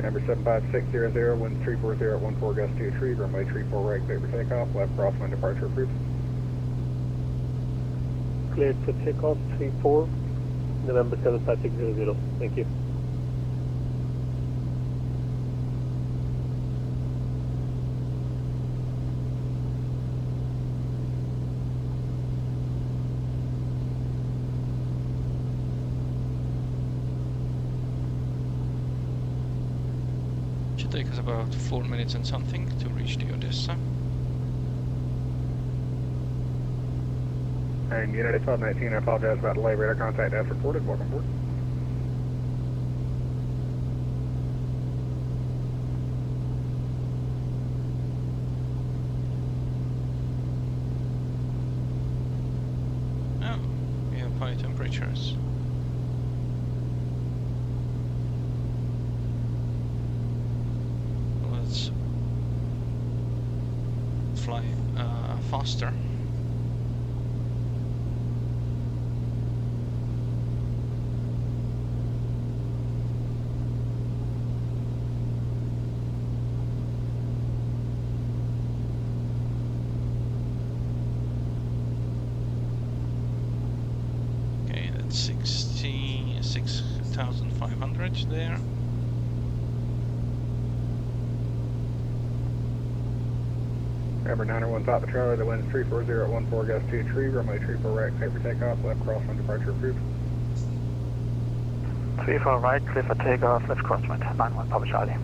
Number 75600, wind 340 at 14, gust 23, runway 34 right, clear for takeoff, left crosswind departure approved. Cleared for takeoff, 34, November 75600, thank you. Should take us about 4 minutes and something to reach the Odessa. And United 1219, I apologize about delay. Radar contact as reported. Welcome aboard. Oh, we have high temperatures. Let's fly faster. Okay, that's 66,500 there. Number 901, Papa Charlie, the wind is 340 at 14, gust 23, runway 34 right, clear for takeoff, left crosswind departure approved. 34 right, clear for takeoff, left crosswind, 91, Papa Charlie.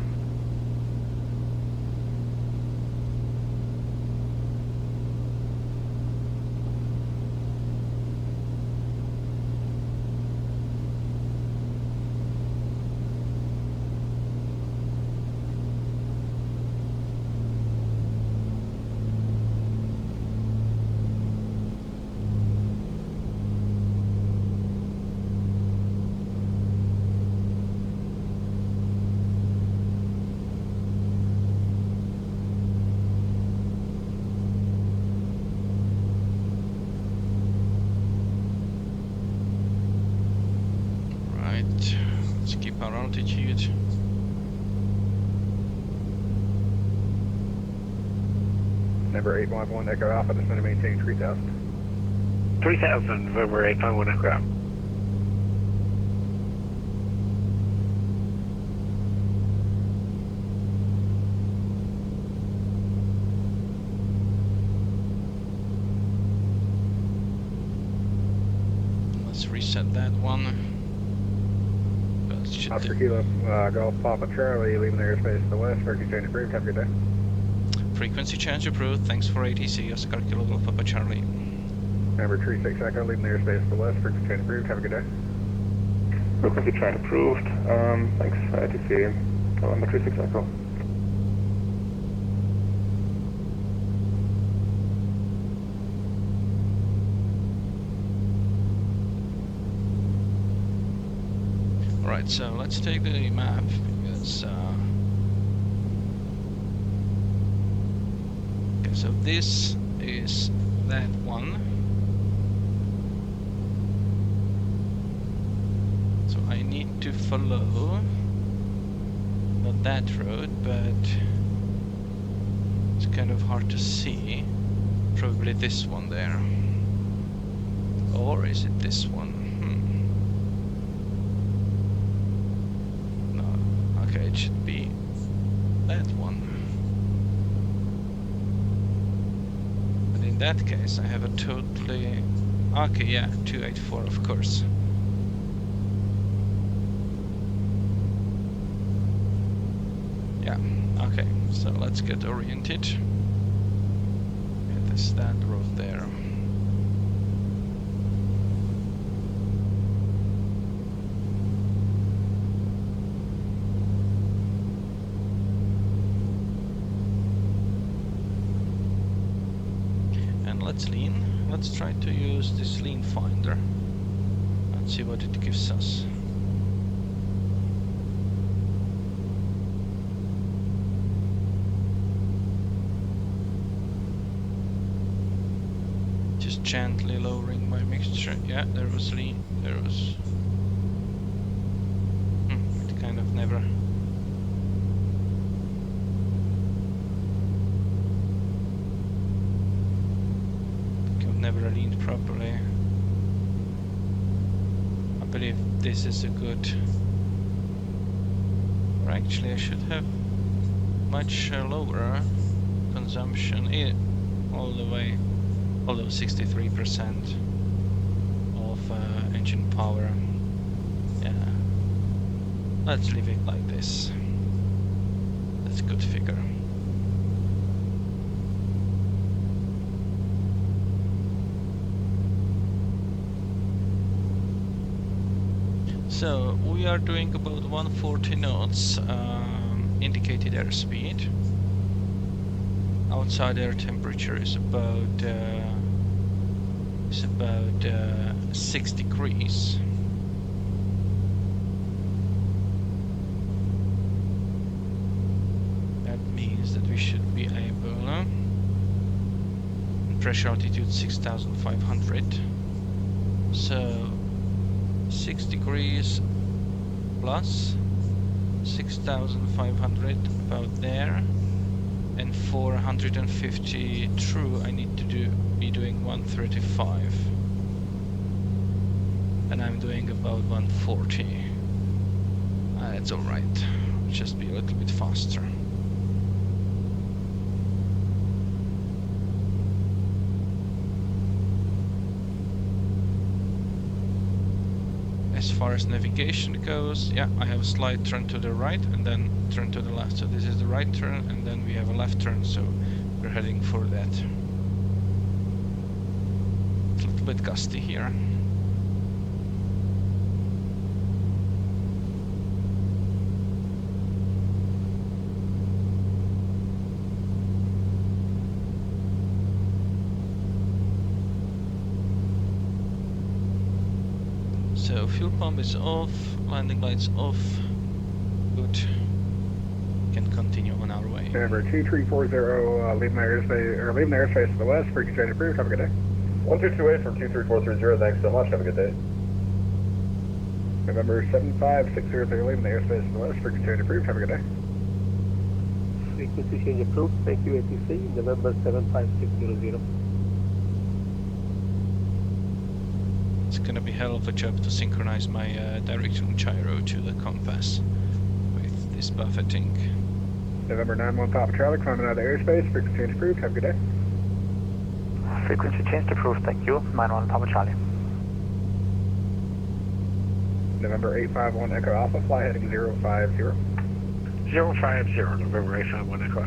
altitude. Number 851 Echo Alpha, descend to maintain 3000. 3000, November 851 Echo Alpha. Let's reset that one. Oscar Kilo, Golf Papa Charlie, leaving the airspace to the west, frequency change approved, have a good day. Frequency change approved, thanks for ATC, Oscar Kilo Golf Papa Charlie. Number 36 Echo, leaving the airspace to the west, frequency change approved, have a good day. Frequency change approved, thanks, ATC, November 36 Echo. Alright, so let's take the map, because okay, so this is that one. So I need to follow not that road, but it's kind of hard to see. Probably this one there. Or is it this one? Okay, it should be that one. But in that case, I have a totally... Okay, yeah, 284, of course. Yeah, okay, so let's get oriented. It is that road there. Let's lean. Let's try to use this lean finder and see what it gives us. Just gently lowering my mixture. Yeah, there was lean. There was. It kind of never. Never leaned properly. I believe this is a good... Or actually I should have much lower consumption all the way, although 63% of engine power. Yeah, let's leave it like this. That's a good figure. So we are doing about 140 knots indicated airspeed. Outside air temperature is about 6 degrees. That means that we should be able. Pressure altitude 6,500. So 6 degrees plus 6,500 about there, and 450 true I need to be doing 135, and I'm doing about 140. It's alright, just be a little bit faster. As far as navigation goes, yeah, I have a slight turn to the right and then turn to the left. So this is the right turn and then we have a left turn, so we're heading for that. It's a little bit gusty here. So fuel pump is off, landing lights off. Good. Can continue on our way. Number 2340, leaving the airspace to the west. Frequency change approved. Have a good day. 1228 from 23430. Thanks so much. Have a good day. November 75603, leaving the airspace in the west, frequency change approved, have a good day. Frequency change approved, thank you ATC, November 75600. It's gonna be hell of a job to synchronize my directional gyro to the compass with this buffeting. November 91 Papa Charlie, climbing out of the airspace, frequency change approved, have a good day. Frequency change approved, thank you. 91 Papa Charlie. November 851 Echo Alpha, fly heading 050. 050, November 851 Echo.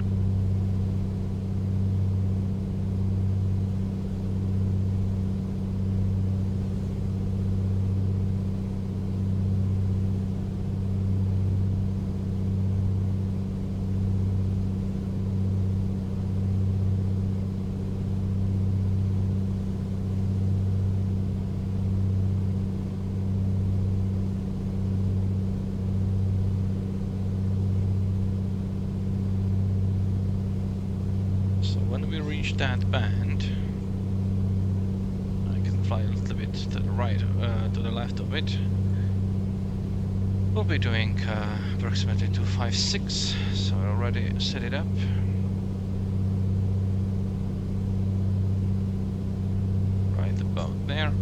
When we reach that band, I can fly a little bit to the right, to the left of it. We'll be doing approximately 256, so I already set it up. Right about there.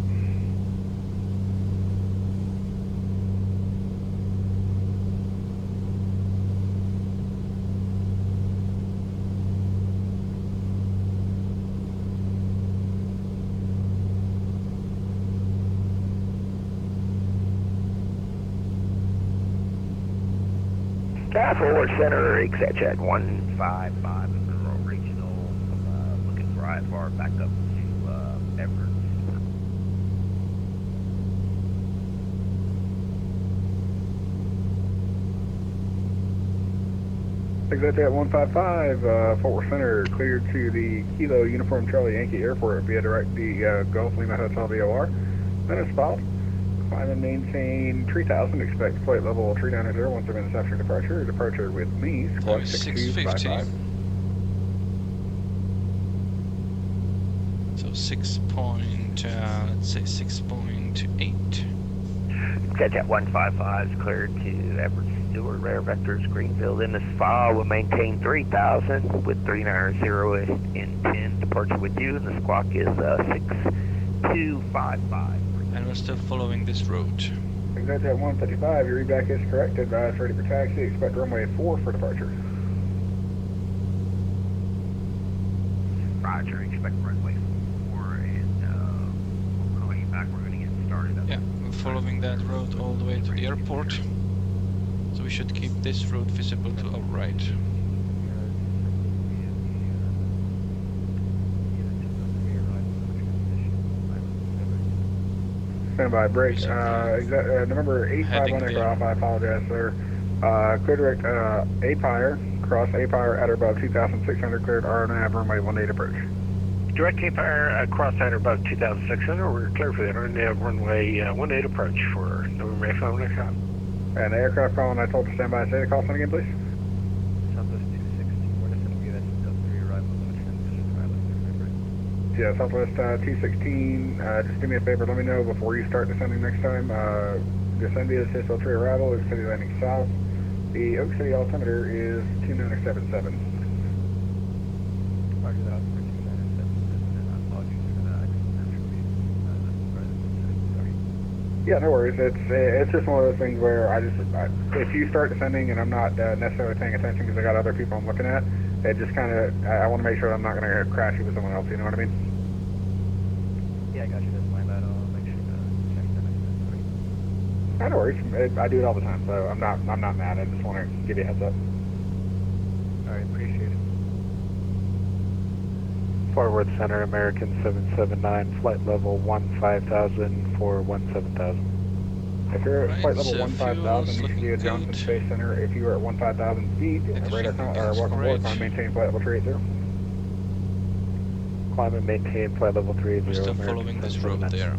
Forward center, exec 155, regional, looking for IFR back up to Everett. Exec 155, Fort Worth Center, cleared to the Kilo Uniform Charlie Yankee Airport via direct the Gulf Lima Hotel VOR. Minutes spot. Climb and maintain 3000, expect flight level 390, 17 minutes after departure. Departure with me, squawk 6255. So 6.8. Jet 155 is cleared to Everett Stewart, rare vectors, Greenfield in the SPA. Will maintain 3000 with 390 in 10. Departure with you, and the squawk is 6255. And we're still following this route. Exec 155, your evac is correct. Advise ready for taxi. Expect runway 4 for departure. Roger, expect runway 4, and we'll call you back. We're going to get started up. Yeah, we're following that road all the way to the airport. So we should keep this road visible to our right. Standby break. November 851 Echo Alpha, I apologize, sir. Clear direct APIRE, cross APIRE at or above 2,600, cleared RNAV, runway 18 approach. Direct APIRE, cross at or above 2,600, we're clear for the RNAV, runway 18 approach for November 851 Echo. And the aircraft calling I told to stand by, say the call sign again, please. Southwest 216, we're just going to be at 3 arrival, limit transition, Yeah, Southwest 216, just do me a favor, let me know before you start descending next time. Descend via Cisco 3 arrival, Oak City landing south. The Oak City altimeter is 2977. Roger that, for 2977, and apologies for that, I couldn't actually, sorry. Yeah, no worries, it's just one of those things where if you start descending and I'm not necessarily paying attention because I got other people I'm looking at, it just kind of, I want to make sure I'm not going to crash you with someone else, you know what I mean? Yeah, I got you, that's my bad, I'll make sure to check that next time. No worries, I do it all the time, so I'm not mad, I just want to give you a heads up. Alright, appreciate it. Forward Center, American 779, flight level 15,000 for 17,000. If you're at Right, flight level so 15,000, you should be at fuel's Johnson looking Space Center. If you are at 15,000 feet, radar welcome great. aboard, maintain flight level 380. Climb and maintain flight level 380. We're still following this road there.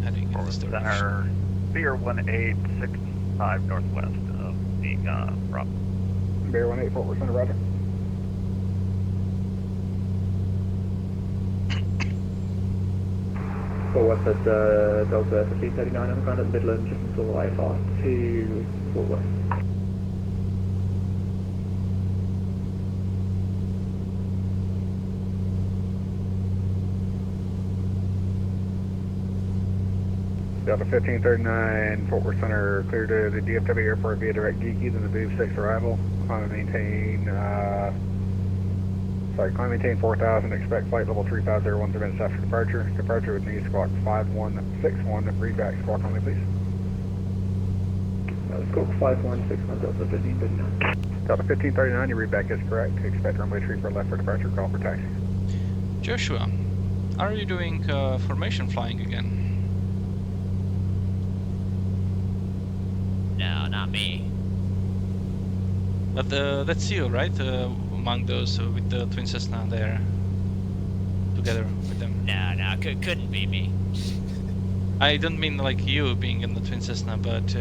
Heading in this direction. Center, Beer 1865 northwest of the Rob. Bear 18 Fort Worth Center, roger. West at Delta 1539 on ground at Midland, just until IFR to full west. Delta 1539, Fort Worth Center, clear to the DFW airport via direct Geeky, then the Boob 6 arrival. Climb and maintain 4,000, expect flight level 3001 minutes after departure. Departure with needs squawk 5161, read back squawk only please. Squawk 5161, Delta 1539. Delta 1539, your read back is correct. Expect runway 34 left for departure, call for taxi. Joshua, are you doing formation flying again? No, not me. But that's you, right? Among those with the Twin Cessna there, together with them. No, couldn't be me. I don't mean like you being in the Twin Cessna, but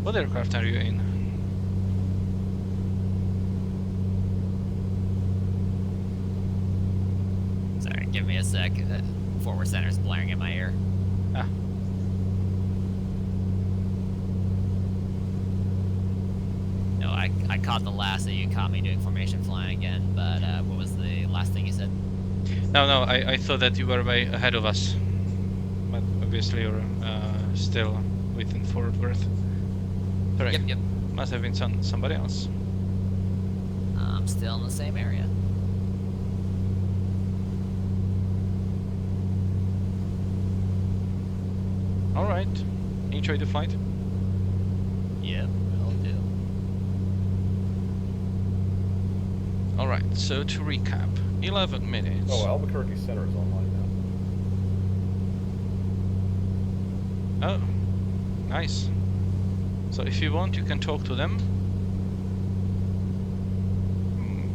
what aircraft are you in? Sorry, give me a sec. Forward center's blaring in my ear. Ah. No, I caught the last that you caught me doing formation flying again, but what was the last thing you said? No, I thought that you were way ahead of us. But obviously you're still within Fort Worth. Correct. Yep. Must have been somebody else. I'm still in the same area. Alright. Enjoy the flight. Yep, will do. Alright, so to recap, 11 minutes. Oh, Albuquerque Center is online now. Oh, nice. So if you want, you can talk to them.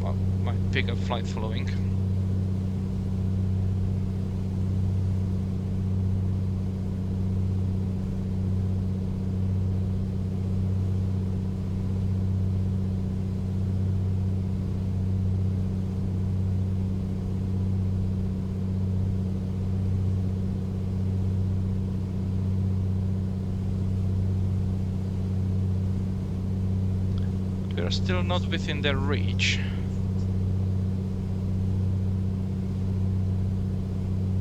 Well, might pick up flight following. We're still not within their reach.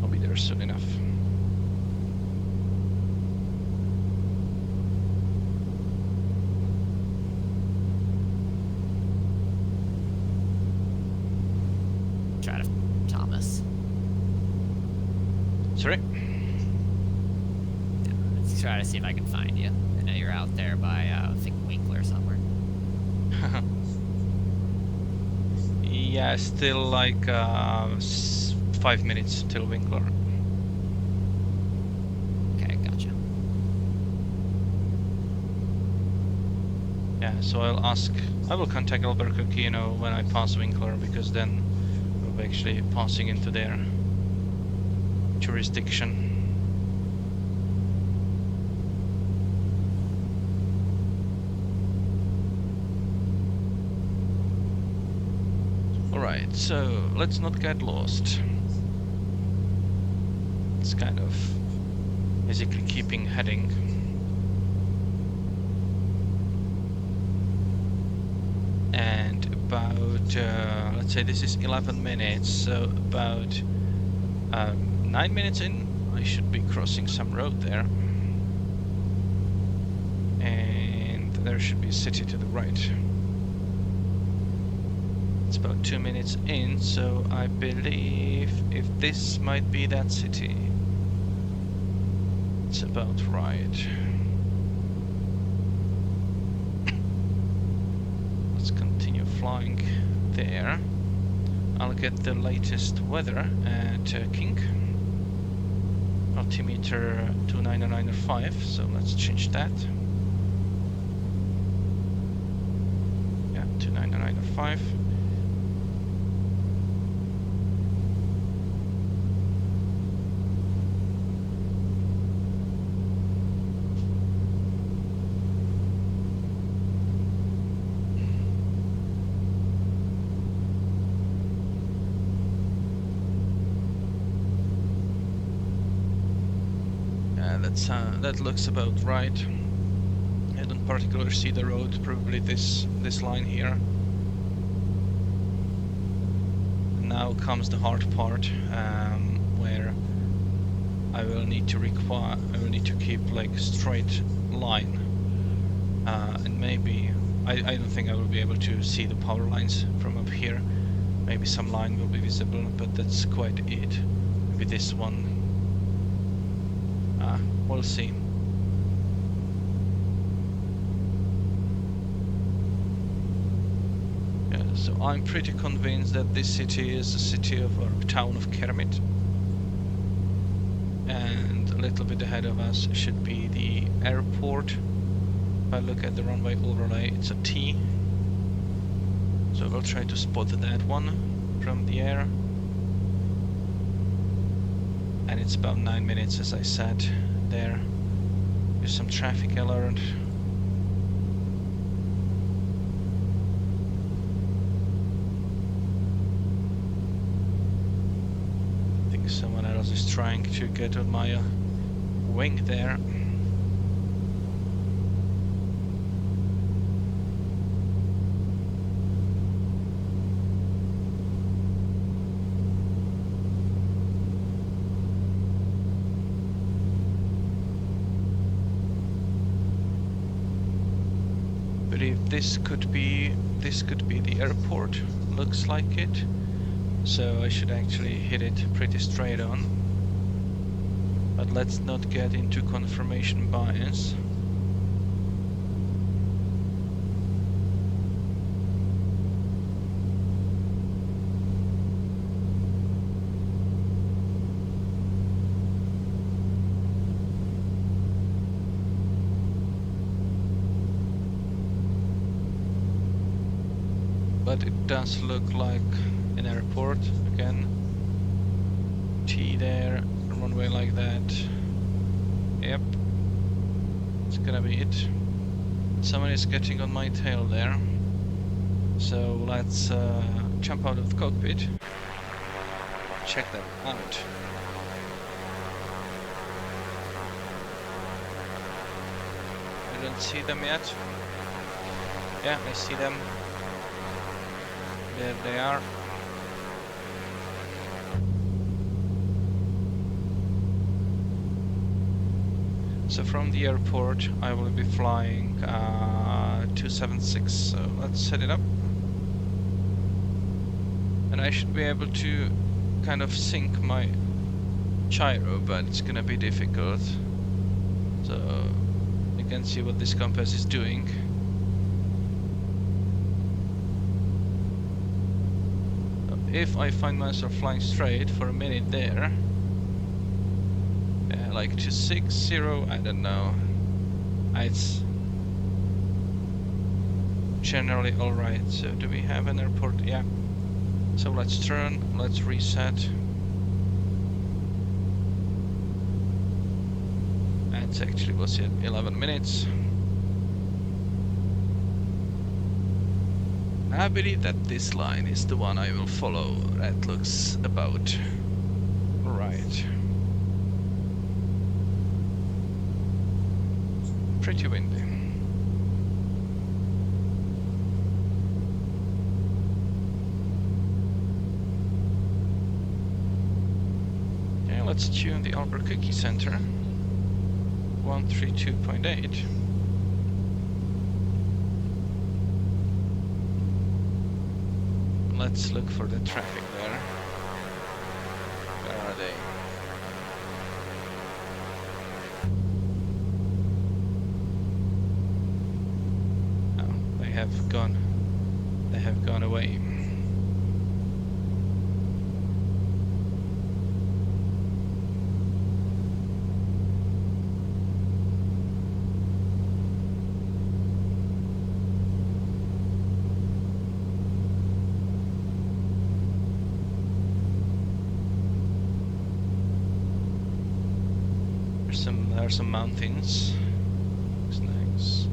I'll be there soon enough. Try to Thomas. Sorry? Let's try to see if I can find you. I know you're out there by I think Winkler somewhere. Yeah, still like 5 minutes till Winkler. Okay, gotcha. Yeah, so I will contact Albuquerque, you know, when I pass Winkler, because then we'll be actually passing into their jurisdiction. Alright, so let's not get lost. It's kind of basically keeping heading. And about, let's say this is 11 minutes, so about 9 minutes in, I should be crossing some road there. And there should be a city to the right. It's about 2 minutes in, so I believe if this might be that city, it's about right. Let's continue flying there. I'll get the latest weather at King. Altimeter 29905, so let's change that. Yeah, 29905. that looks about right. I don't particularly see the road, probably this line here. Now comes the hard part, where I will need to keep like straight line, and maybe I don't think I will be able to see the power lines from up here. Maybe some line will be visible, but that's quite it. Maybe this one. We'll see. Yeah, so I'm pretty convinced that this city is the city of our town of Kermit. And a little bit ahead of us should be the airport. If I look at the runway overlay, it's a T. So we'll try to spot that one from the air. And it's about 9 minutes, as I said. There is some traffic alert. I think someone else is trying to get on my wing there. This could be the airport, looks like it, so I should actually hit it pretty straight on, but let's not get into confirmation bias. But it does look like an airport again. T there, runway like that. Yep, it's gonna be it. Someone is getting on my tail there. So let's jump out of the cockpit. Check that out. I don't see them yet. Yeah, I see them. There they are. So from the airport I will be flying 276, so let's set it up. And I should be able to kind of sync my gyro, but it's gonna be difficult. So you can see what this compass is doing. If I find myself flying straight for a minute there, like 260, I don't know, it's generally alright. So do we have an airport? Yeah. So let's turn, let's reset. It actually was 11 minutes. I believe that this line is the one I will follow. That looks about right. Pretty windy. Okay, let's tune the Albuquerque center. 132.8. Let's look for the traffic there. Where are they? Oh, they have gone. They have gone away. There are some mountains. Looks nice.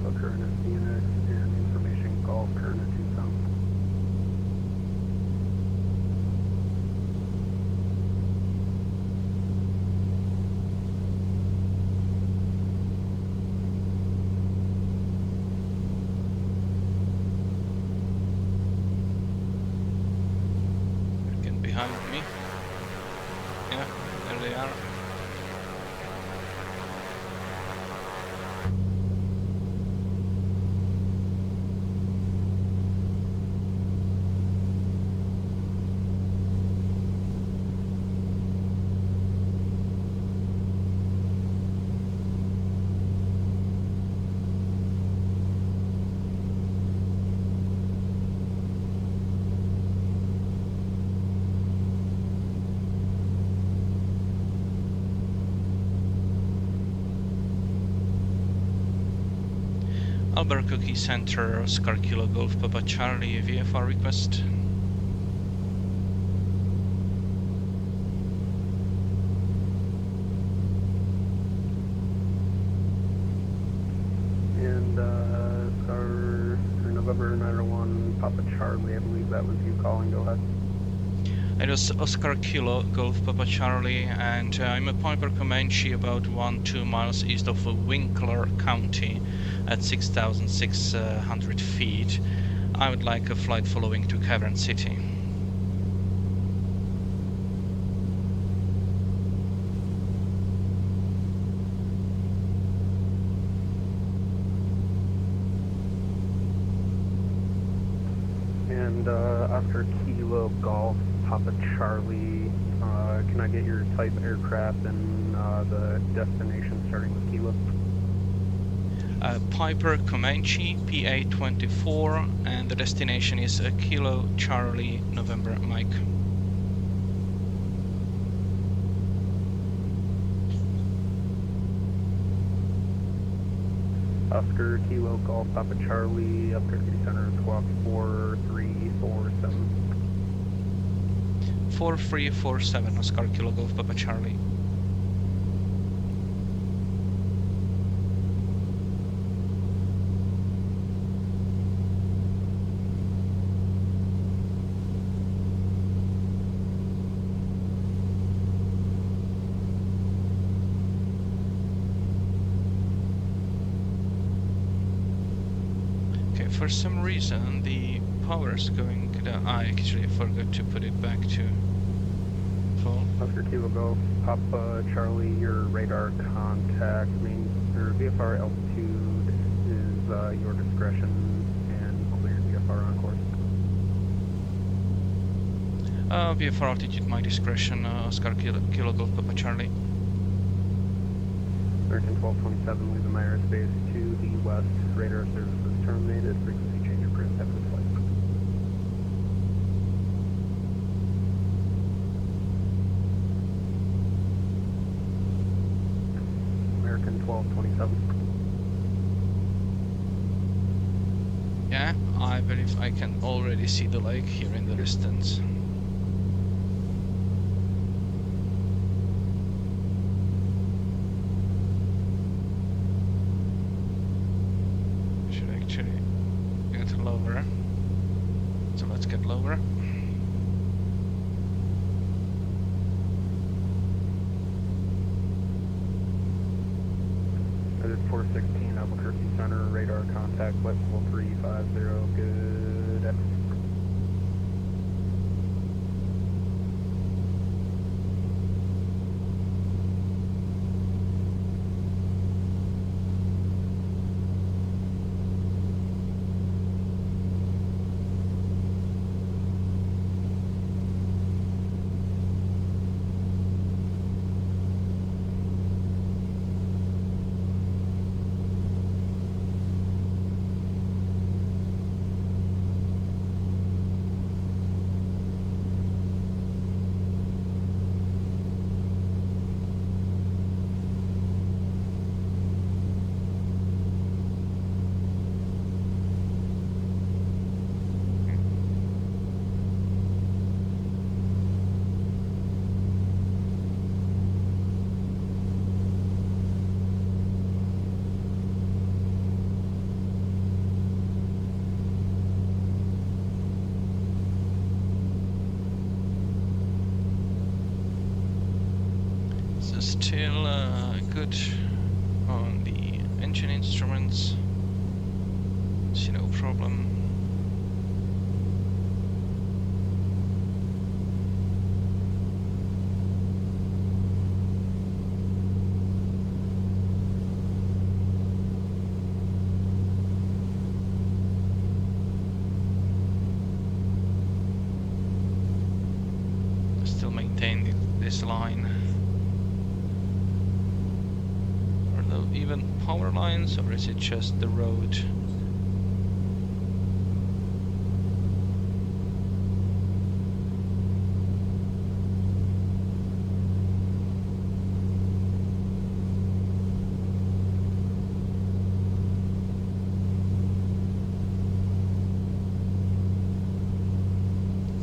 Alpha, current at Phoenix, and information Golf, current at Tucson. Get behind me. Yeah, there they are. Albuquerque Center, Oscar Kilo Golf Papa Charlie, VFR request. And November 901 Papa Charlie, I believe that was you calling, go ahead. It was Oscar Kilo Golf Papa Charlie, and I'm a Piper Comanche about 1-2 miles east of Winkler County at 6,600 feet. I would like a flight following to Cavern City. And Oscar Kilo Golf Papa Charlie, can I get your type aircraft and the destination starting with Kilo? Piper Comanche, PA-24, and the destination is Kilo Charlie November Mike. Oscar Kilo Golf Papa Charlie, Albuquerque Center, squawk 4347. 4347, Oscar Kilo Golf Papa Charlie. For some reason the power is going down. I actually forgot to put it back to full. Oscar Kilo Golf Papa Charlie, your radar contact means your VFR altitude is your discretion and clear VFR on course. VFR altitude my discretion, Oscar Kilo Golf Papa Charlie. American 1227, leaving my airspace to the west. Radar services terminated. Frequency change approved. Have a good flight. American 1227. Yeah, I believe I can already see the lake here in the distance. Lower, so let's get lower. That is 416 Albuquerque Center, radar contact, flight level 350, good afternoon. still good on the engine instruments. See no problem. Still maintain this line. Are there even power lines, or is it just the road?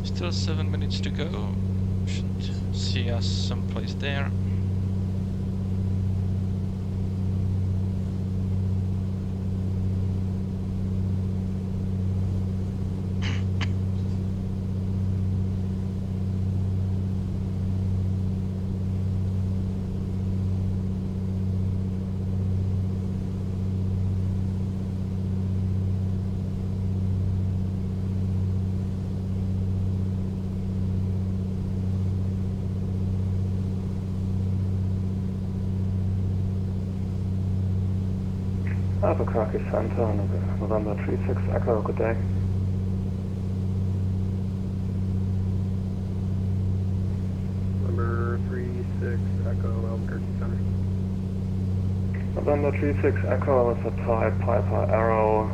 Still 7 minutes to go. Should see us someplace there. Albuquerque Center, November 36 Echo, good day. November 36 Echo, Albuquerque Center. November 36 Echo is a type Piper Arrow,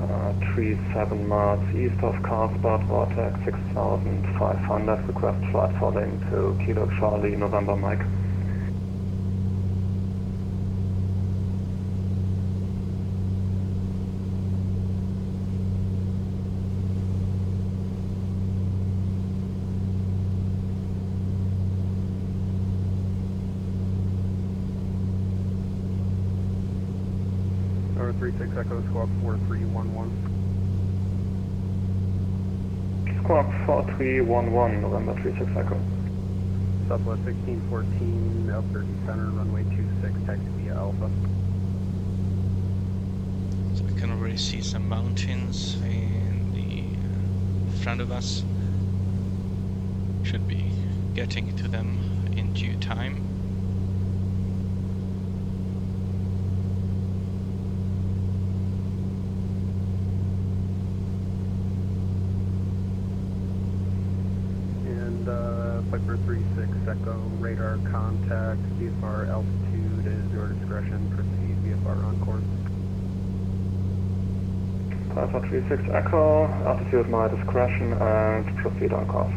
37 miles east of Carlsbad, vortex 6500, request flight following to Kilo Charlie, November Mike. November 36 Echo, squawk 4311. Squawk 4311, November 36 Echo. Southwest 1614, Albuquerque Center, runway 26, taxi via Alpha. So we can already see some mountains in the front of us. Should be getting to them in due time. Piper 36 Echo, radar contact, VFR altitude is your discretion, proceed VFR on course. Piper 36 Echo, altitude my discretion and proceed on course.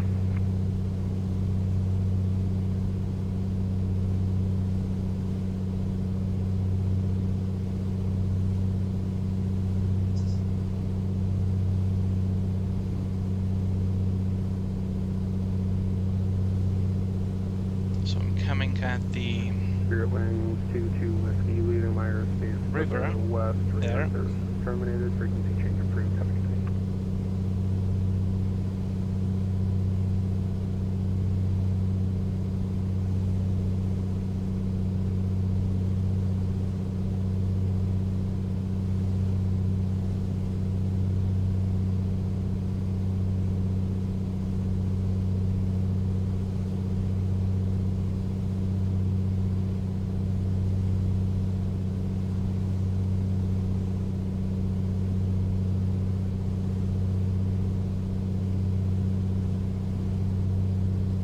At the Spirit Wings 22 Whiskey, leaving my airspace river west, there. Terminated, frequency change approved, coming to me.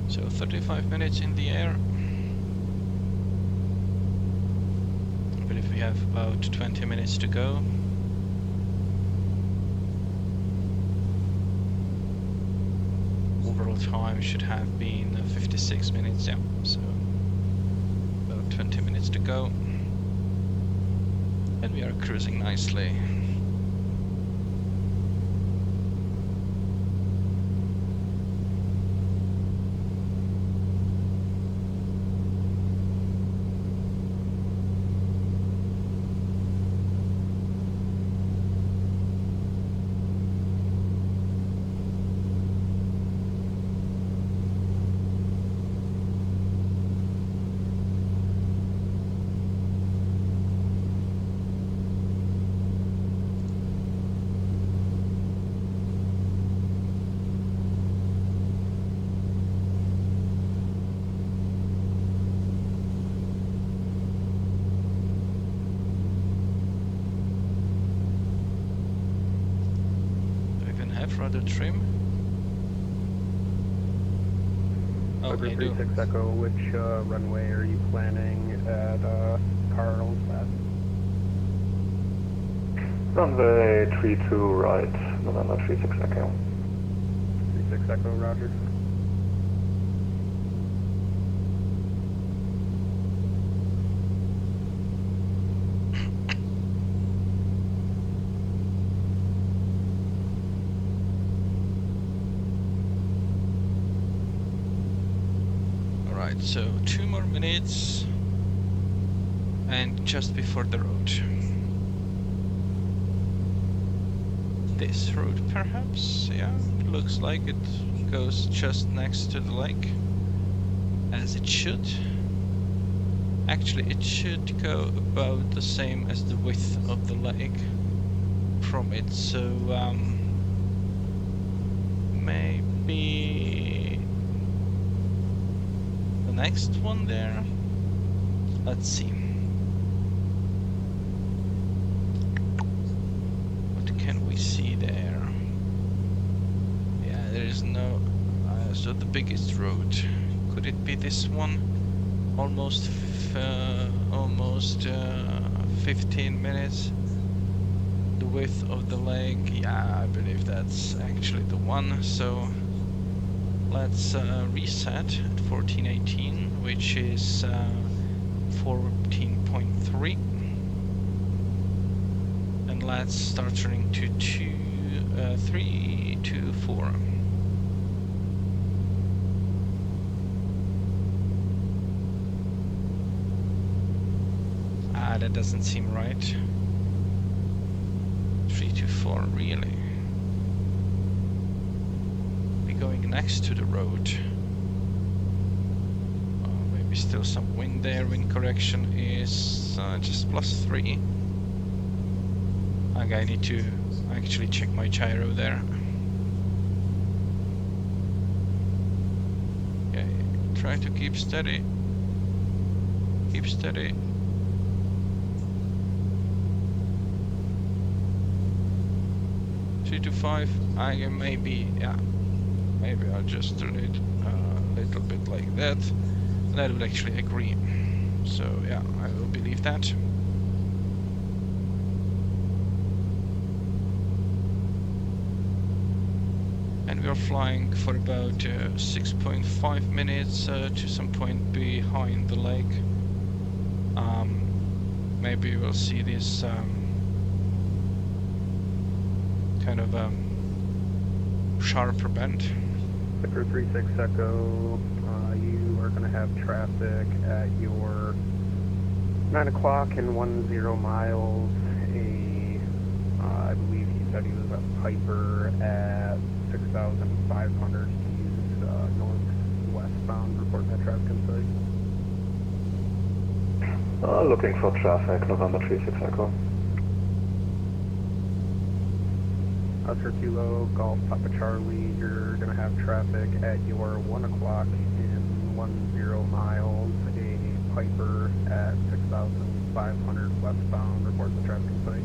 So 35 minutes in the air. I believe we have about 20 minutes to go. Overall time should have been 56 minutes, yeah, so about 20 minutes to go. And we are cruising nicely. 205, rather trim. Oh, I do. 36 Echo, which runway are you planning at Carlsbad? Runway 32 right, November 36 Echo. 36 Echo, roger. Alright, so 2 more minutes and just before the road. This road perhaps? Yeah, looks like it goes just next to the lake, as it should. Actually, it should go about the same as the width of the lake from it, so maybe the next one there. Let's see. What can we see there? Yeah, there is no. So the biggest road. Could it be this one? Almost 15 minutes. The width of the lake. Yeah, I believe that's actually the one. So let's reset at 1418, which is 14.3, and let's start turning to 324. That doesn't seem right. 324, really? We're going next to the road. Maybe still some wind there. Wind correction is just +3. Okay, I need to actually check my gyro there. Okay, try to keep steady. Keep steady. To 5, I can maybe I'll just turn it a little bit like that. That would actually agree. So yeah, I will believe that. And we are flying for about 6.5 minutes to some point behind the lake. Maybe we'll see this kind of sharper bend. Victor 36 Echo, you are going to have traffic at your 9 o'clock and 10 miles. I believe he said he was a Piper at 6,500. He's northwestbound. Report that traffic in sight. Looking for traffic, November 36 Echo. Oscar Kilo, Golf Papa Charlie, you're going to have traffic at your 1 o'clock in 10 miles, a Piper at 6,500 westbound, report the traffic in sight.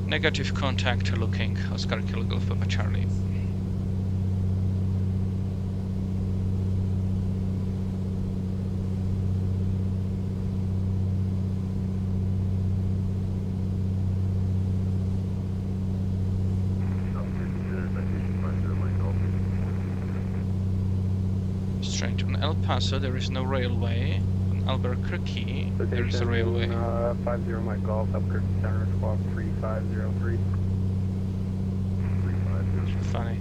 Negative contact looking, Oscar Kilo, Golf Papa Charlie. El Paso, there is no railway. On Albuquerque, there is a railway. 50 Mike Golf, Albuquerque Center, squawk 3503. Funny.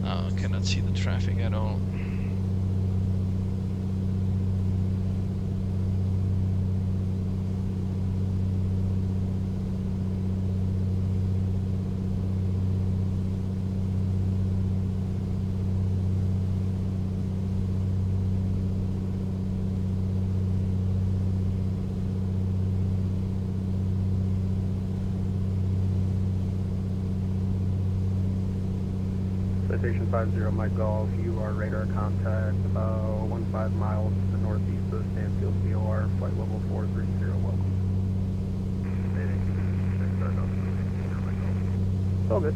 Oh, cannot see the traffic at all. Citation 50 Mike Golf, you are radar contact about 15 miles to the northeast of Stanfield VOR, flight level 430, welcome. All good.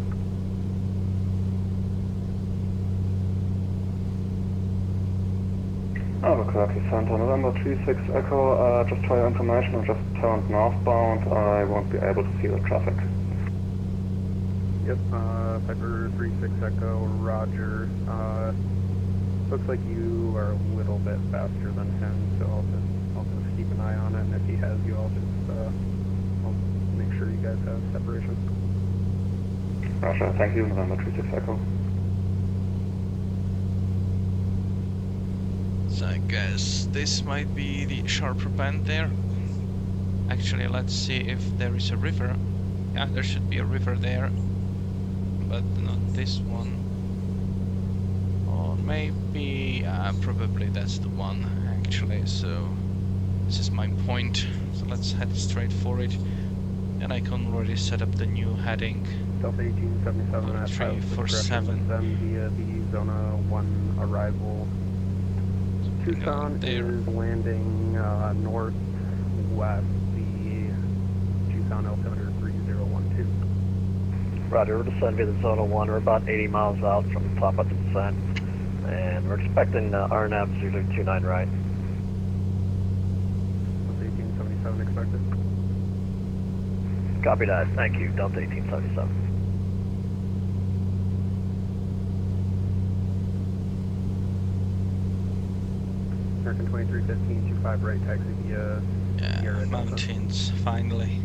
Albuquerque, Santa November 36 Echo, just for your information, I just turned northbound, I won't be able to see the traffic. Yep, Piper 36 Echo, roger. Looks like you are a little bit faster than him, so I'll just keep an eye on it, and if he has you, I'll make sure you guys have separation. Roger, thank you, November 36 Echo. So I guess this might be the sharper bend there. Actually, let's see if there is a river. Yeah, there should be a river there, but not this one. Or maybe, probably that's the one actually. So this is my point. So let's head straight for it, and I can already set up the new heading. Delta 1877 at 347. Then via the Zona 1 arrival. Tucson is landing northwest the Tucson altimeter 3012. Roger, we're descending via the Zona 1. We're about 80 miles out from the top of the descent. And we're expecting RNAV 029 right. Delta 1877 expected. Copy that. Thank you, Delta 1877. American 2315, 25 right, taxi via Yeah, mountains, finally.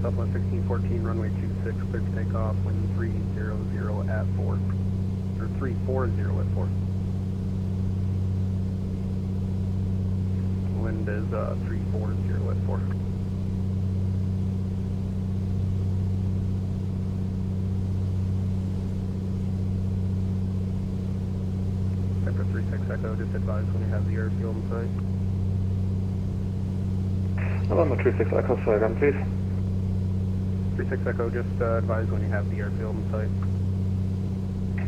Southwest 1614, runway 26, clear to take off, wind 300 at 4. Or 340 at 4. Wind is 340 at 4. Piper 36 Echo, just advise when you have the airfield in sight. November 36 Echo, say again, please. 36 Echo, just advise when you have the airfield in sight.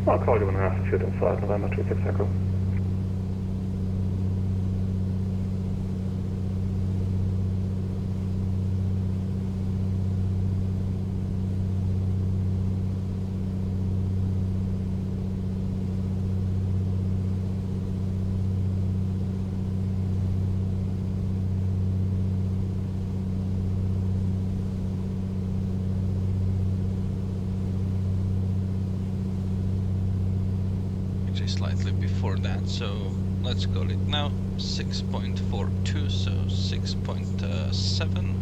I'll call you when I have to shoot inside, November 36 Echo. Slightly before that, so let's call it now 6.42, so 6.7,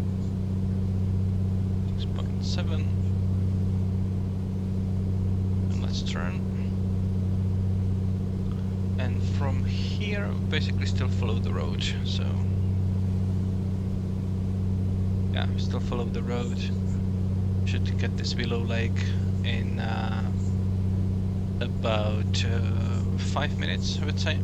6.7, and let's turn, and from here basically still follow the road. So yeah, still follow the road, should get this Willow Lake in about 5 minutes, I would say.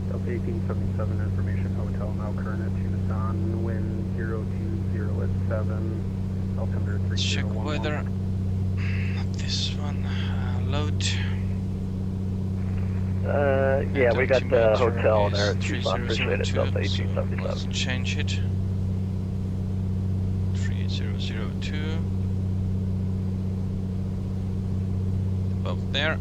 Delta 1877 information, hotel now current at Tucson, wind 020 at 7, altimeter 3011. Check weather. Not this one. Load. Yeah, we got the hotel there at Tucson. Appreciate it, Delta 1877. Let's change it. 3002. Above there.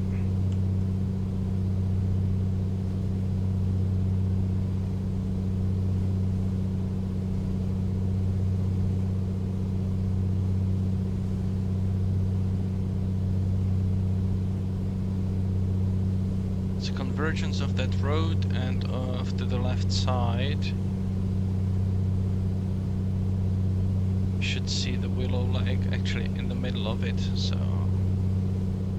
convergence of that road, and off to the left side you should see the willow lake actually in the middle of it, so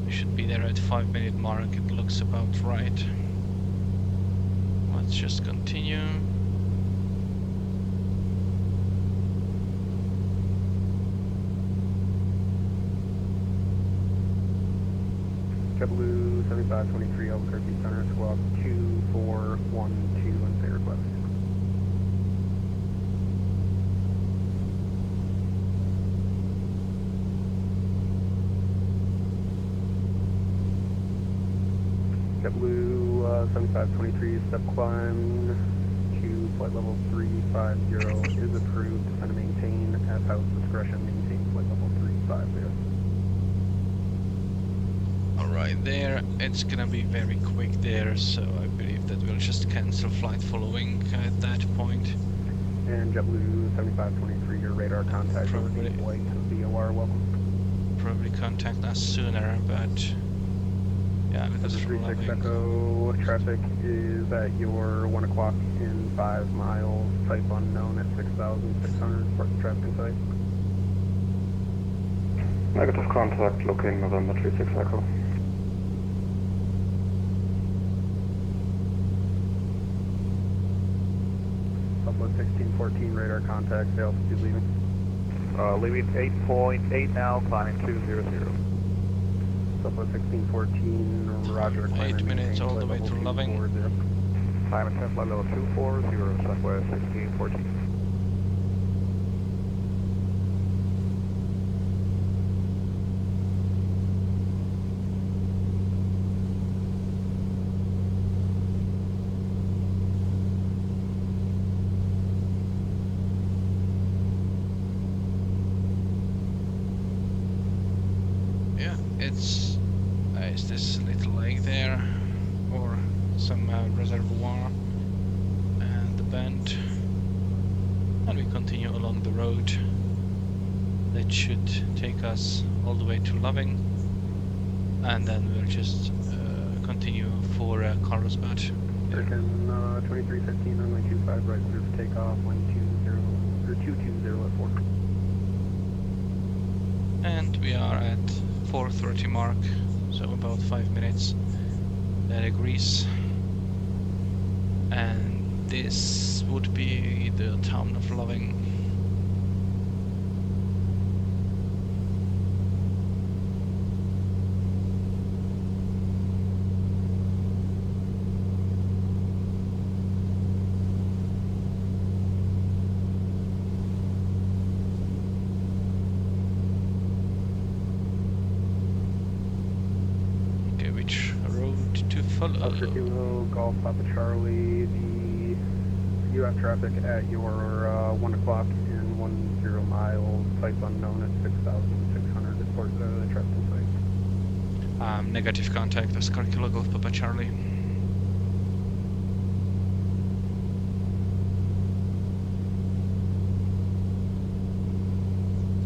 we should be there at 5-minute mark. It looks about right. Let's just continue. JetBlue 7523 Albuquerque Center, squawk 2412 and say request. JetBlue 7523 step climb to flight level 350 is approved and maintain at house discretion, maintain flight level 350. Alright, there, it's gonna be very quick there, so I believe that we'll just cancel flight following at that point. And JetBlue 7523, your radar contact Probably, flight to VOR, welcome. Probably contact us sooner, but yeah, because of 36 Echo, traffic is at your 1 o'clock in 5 miles, type unknown at 6,600, report the traffic in sight. Negative contact, locating November 36 Echo. Southwest 1614, radar contact, altitude leaving. Leaving 8.8 now, climbing 200. Southwest 1614, roger. 8 minutes all the way to Loving. Climb at flight level 240, Southwest 1614. Is this little lake there, or some reservoir and the bend, and we continue along the road that should take us all the way to Loving, and then we'll just continue for Carlsbad. American 2315, runway 25 right, clear for takeoff, 220 at 4. And we are at 4:30 mark, so about 5 minutes. That agrees. And this would be the town of Loving. Oscar Kilo, Golf Papa Charlie, you have traffic at your 1 o'clock in 10 miles, type unknown at 6,600, report the traffic in sight. Negative contact, Oscar Kilo, Golf Papa Charlie.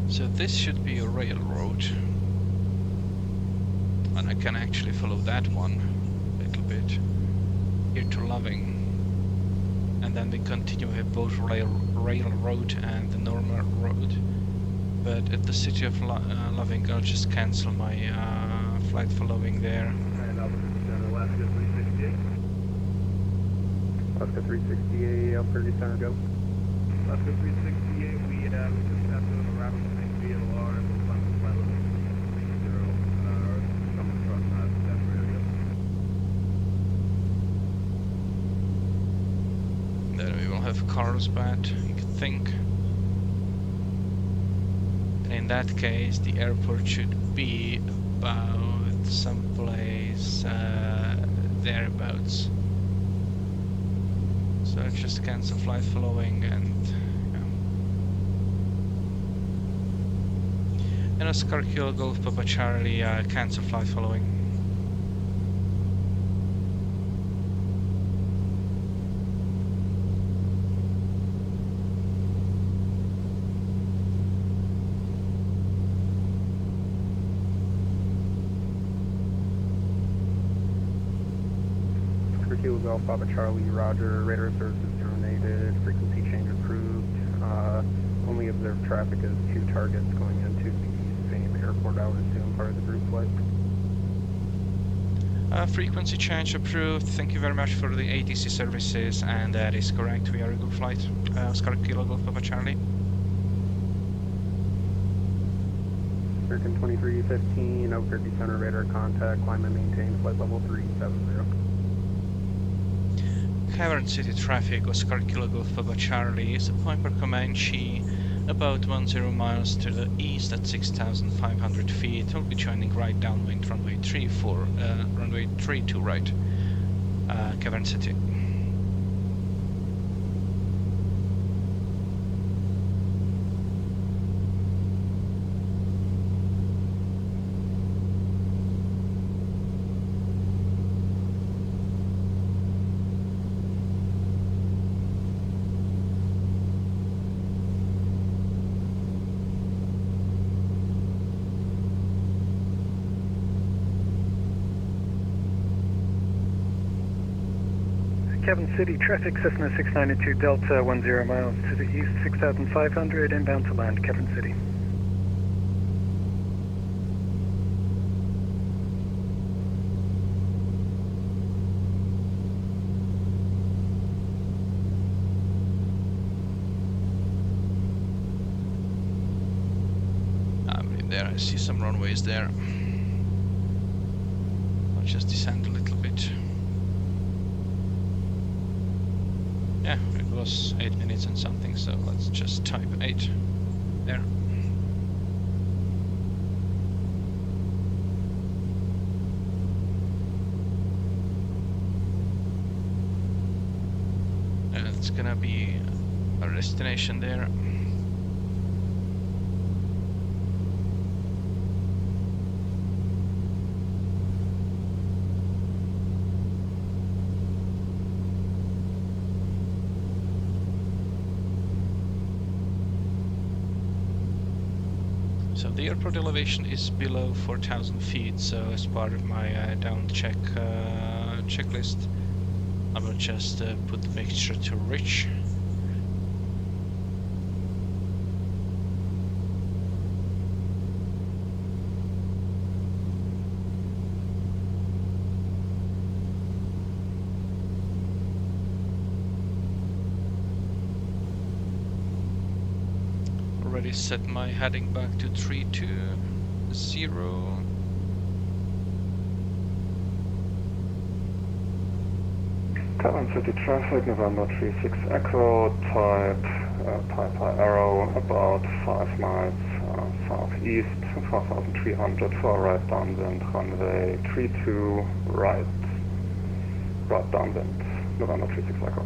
So this should be a railroad, and I can actually follow that one a little bit here to Loving, and then we continue with both railroad and the normal road. But at the city of Loving, I'll just cancel my flight following there. And Alaska 368. Alaska 368, Albuquerque Center, go. Alaska 368, we just have to arrive at the VLR and we'll find the flight level 30, coming from that area. Then we will have Carlsbad, you could think. And in that case, the airport should be about someplace thereabouts. So I'll just cancel flight following and Oscar Kilo Golf Papa Charlie, cancel flight following. Golf Papa Charlie, roger. Radar services terminated. Frequency change approved. Only observed traffic is 2 targets going into the same airport, I would assume, part of the group flight. Frequency change approved. Thank you very much for the ATC services, and that is correct. We are a good flight. Oscar Kilo Golf Papa Charlie. American 2315, Albuquerque Center radar contact, climb and maintain flight level 370. Cavern City traffic, Oscar Kilo Golf Papa Charlie, is a Piper Comanche, about 10 miles to the east at 6,500 feet. We'll be joining right downwind runway 32 right, Cavern City. Cavern City traffic, Cessna 692 Delta, 10 miles to the east, 6,500, inbound to land, Cavern City. I'm in there, I see some runways there. I'll just descend a little bit. Yeah, it was 8 minutes and something, so let's just type 8 there. It's gonna be our destination there. So the airport elevation is below 4,000 feet, so as part of my down check checklist, I will just put the mixture to rich. Already set my heading back to 320. Cavern City traffic, November 36 Echo, type Piper Arrow, about 5 miles southeast, 4,300 for right downwind, runway 32 right downwind, November 36 Echo.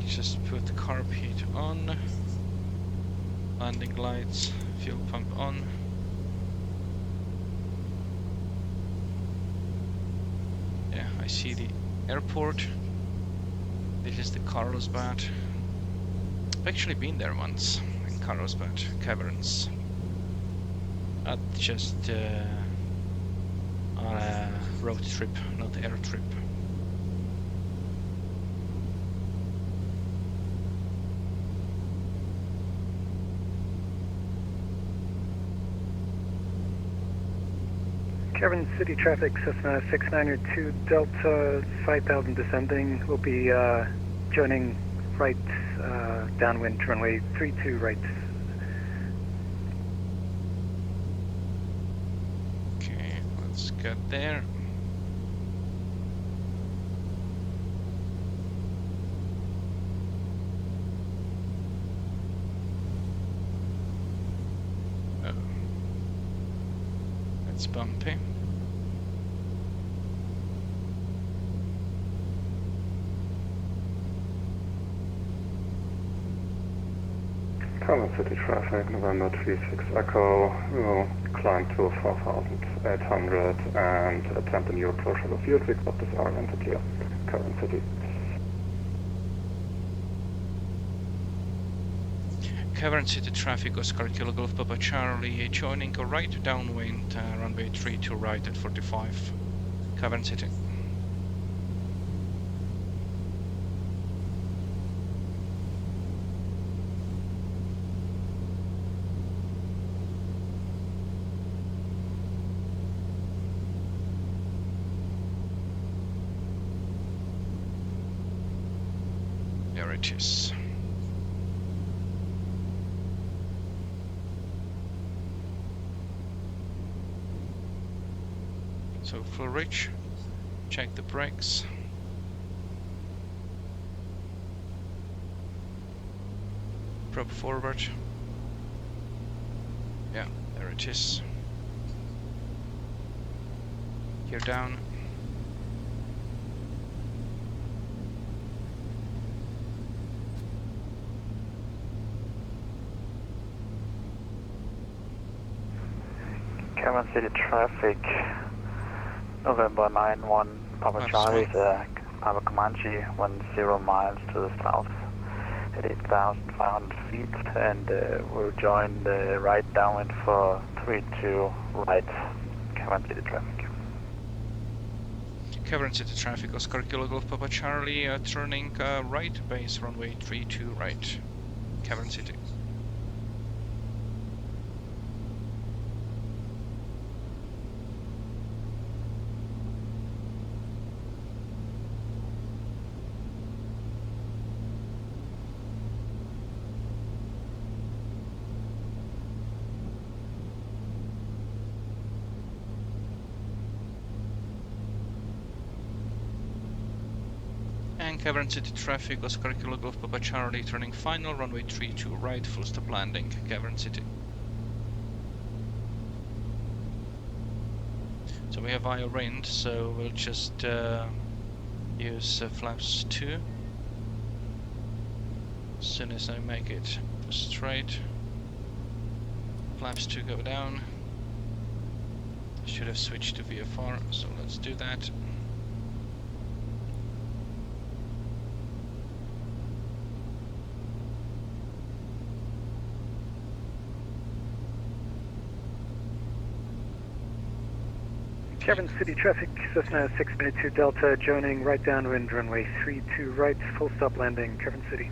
Just put the carb heat on, landing lights, fuel pump on. Yeah, I see the airport. This is the Carlsbad. I've actually been there once, in Carlsbad Caverns. Not just on a road trip, not air trip. Cavern City traffic, Cessna 692 Delta, 5,000 descending. We'll be joining right downwind, runway 32 right. Okay, let's get there. Oh, that's bumpy. Cavern City traffic, November 36 Echo, we'll climb to 4,800 and attempt a new approach of the field. We got this area into clear. Cavern City. Cavern City traffic, Oscar Kilo Golf Papa Charlie, joining a right downwind, runway 32 right at 45, Cavern City. There it is. So full reach, check the brakes. Prop forward. Yeah, there it is. Gear down. Cavern City traffic, November 91, Papa Charlie, Papa Comanche, 10 miles to the south at 8,500 feet, and we'll join the right downwind for 32 right, Cavern City traffic. Cavern City traffic, Oscar Kilo Golf Papa Charlie, turning right, base runway 32 right, Cavern City. And Cavern City traffic, Oscar Kilo Golf Papa Charlie, turning final, runway 32 right, full stop landing, Cavern City. So we have higher wind, so we'll just use flaps 2. As soon as I make it straight, flaps 2 go down. Should have switched to VFR, so let's do that. Cavern City traffic, Cessna 6-2 Delta, joining right downwind, runway 32 right, full stop landing, Cavern City.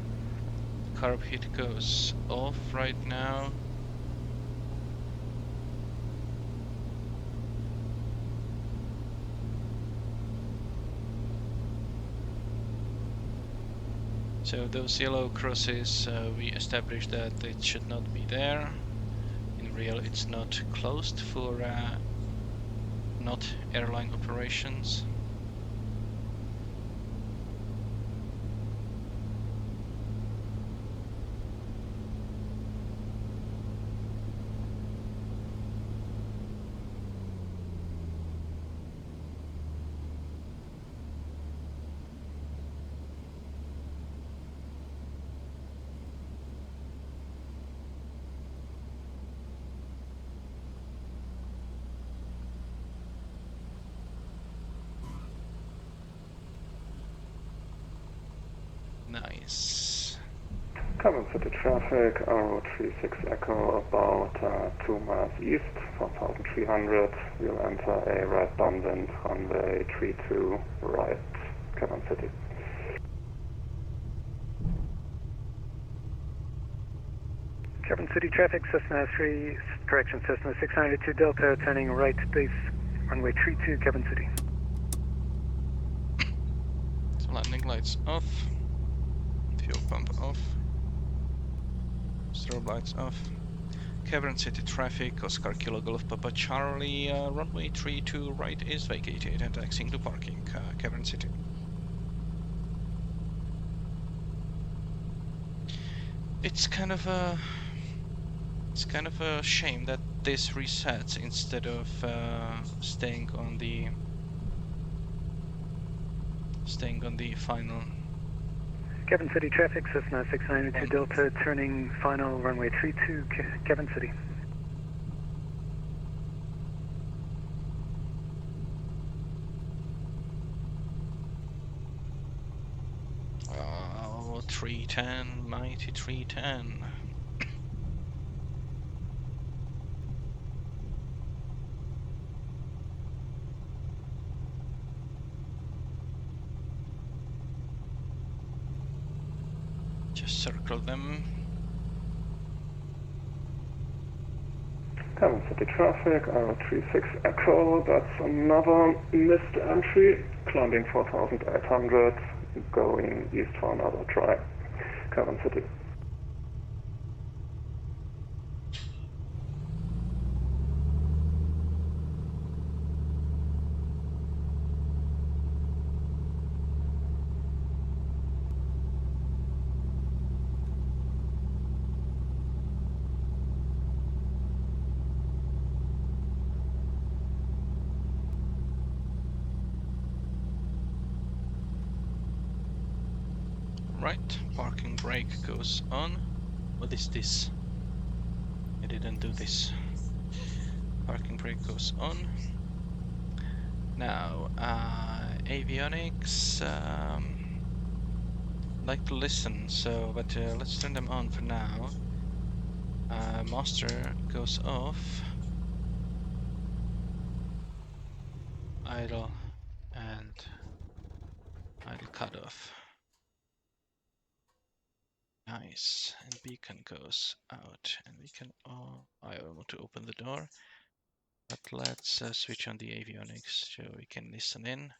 Carb heat goes off right now. So those yellow crosses, we established that it should not be there. In real, it's not closed for not airline operations. Nice. Cavern City traffic, Arrow 36 Echo, about 2 miles east, 4,300. We'll enter a right downwind, runway 32 right, Cavern City. Cavern City traffic, Cessna 692 Delta, turning right, base runway 32, Cavern City. So landing lights off. Fuel pump off. Strobe lights off. Cavern City traffic, Oscar Kilo Golf Papa Charlie, runway 32 right is vacated and taxiing to parking, Cavern City. It's kind of a shame that this resets instead of staying on the final. Cavern City traffic, Cessna 692 Delta, turning final runway 32, Cavern City. Oh, 310, mighty 310. Just circle them. Cavern City traffic, 36 Echo, that's another missed entry, climbing 4,800, going east for another try. Cavern City. Right, parking brake goes on. What is this? I didn't do this. Parking brake goes on. Now, avionics, like to listen, so, but let's turn them on for now. Master goes off. Idle and idle cutoff. Nice, and beacon goes out, and we can. Oh, I want to open the door, but let's switch on the avionics so we can listen in.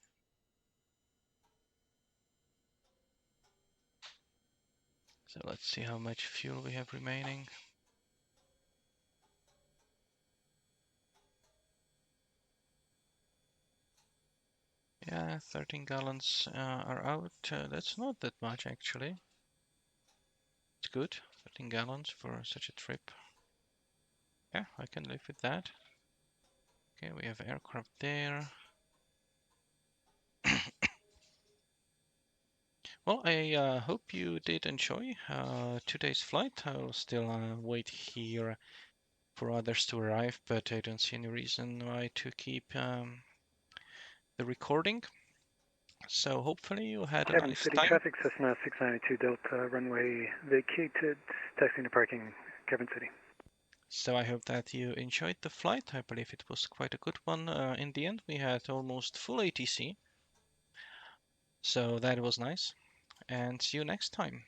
So let's see how much fuel we have remaining. Yeah, 13 gallons are out. That's not that much actually. It's good, 13 gallons for such a trip. Yeah, I can live with that. Okay, we have aircraft there. Well, I hope you did enjoy today's flight. I'll still wait here for others to arrive, but I don't see any reason why to keep the recording. So hopefully you had a Cavern nice City time. traffic, Cessna 692 Delta, runway vacated, taxiing to parking, Cavern City. So I hope that you enjoyed the flight. I believe it was quite a good one. In the end, we had almost full ATC. So that was nice. And see you next time.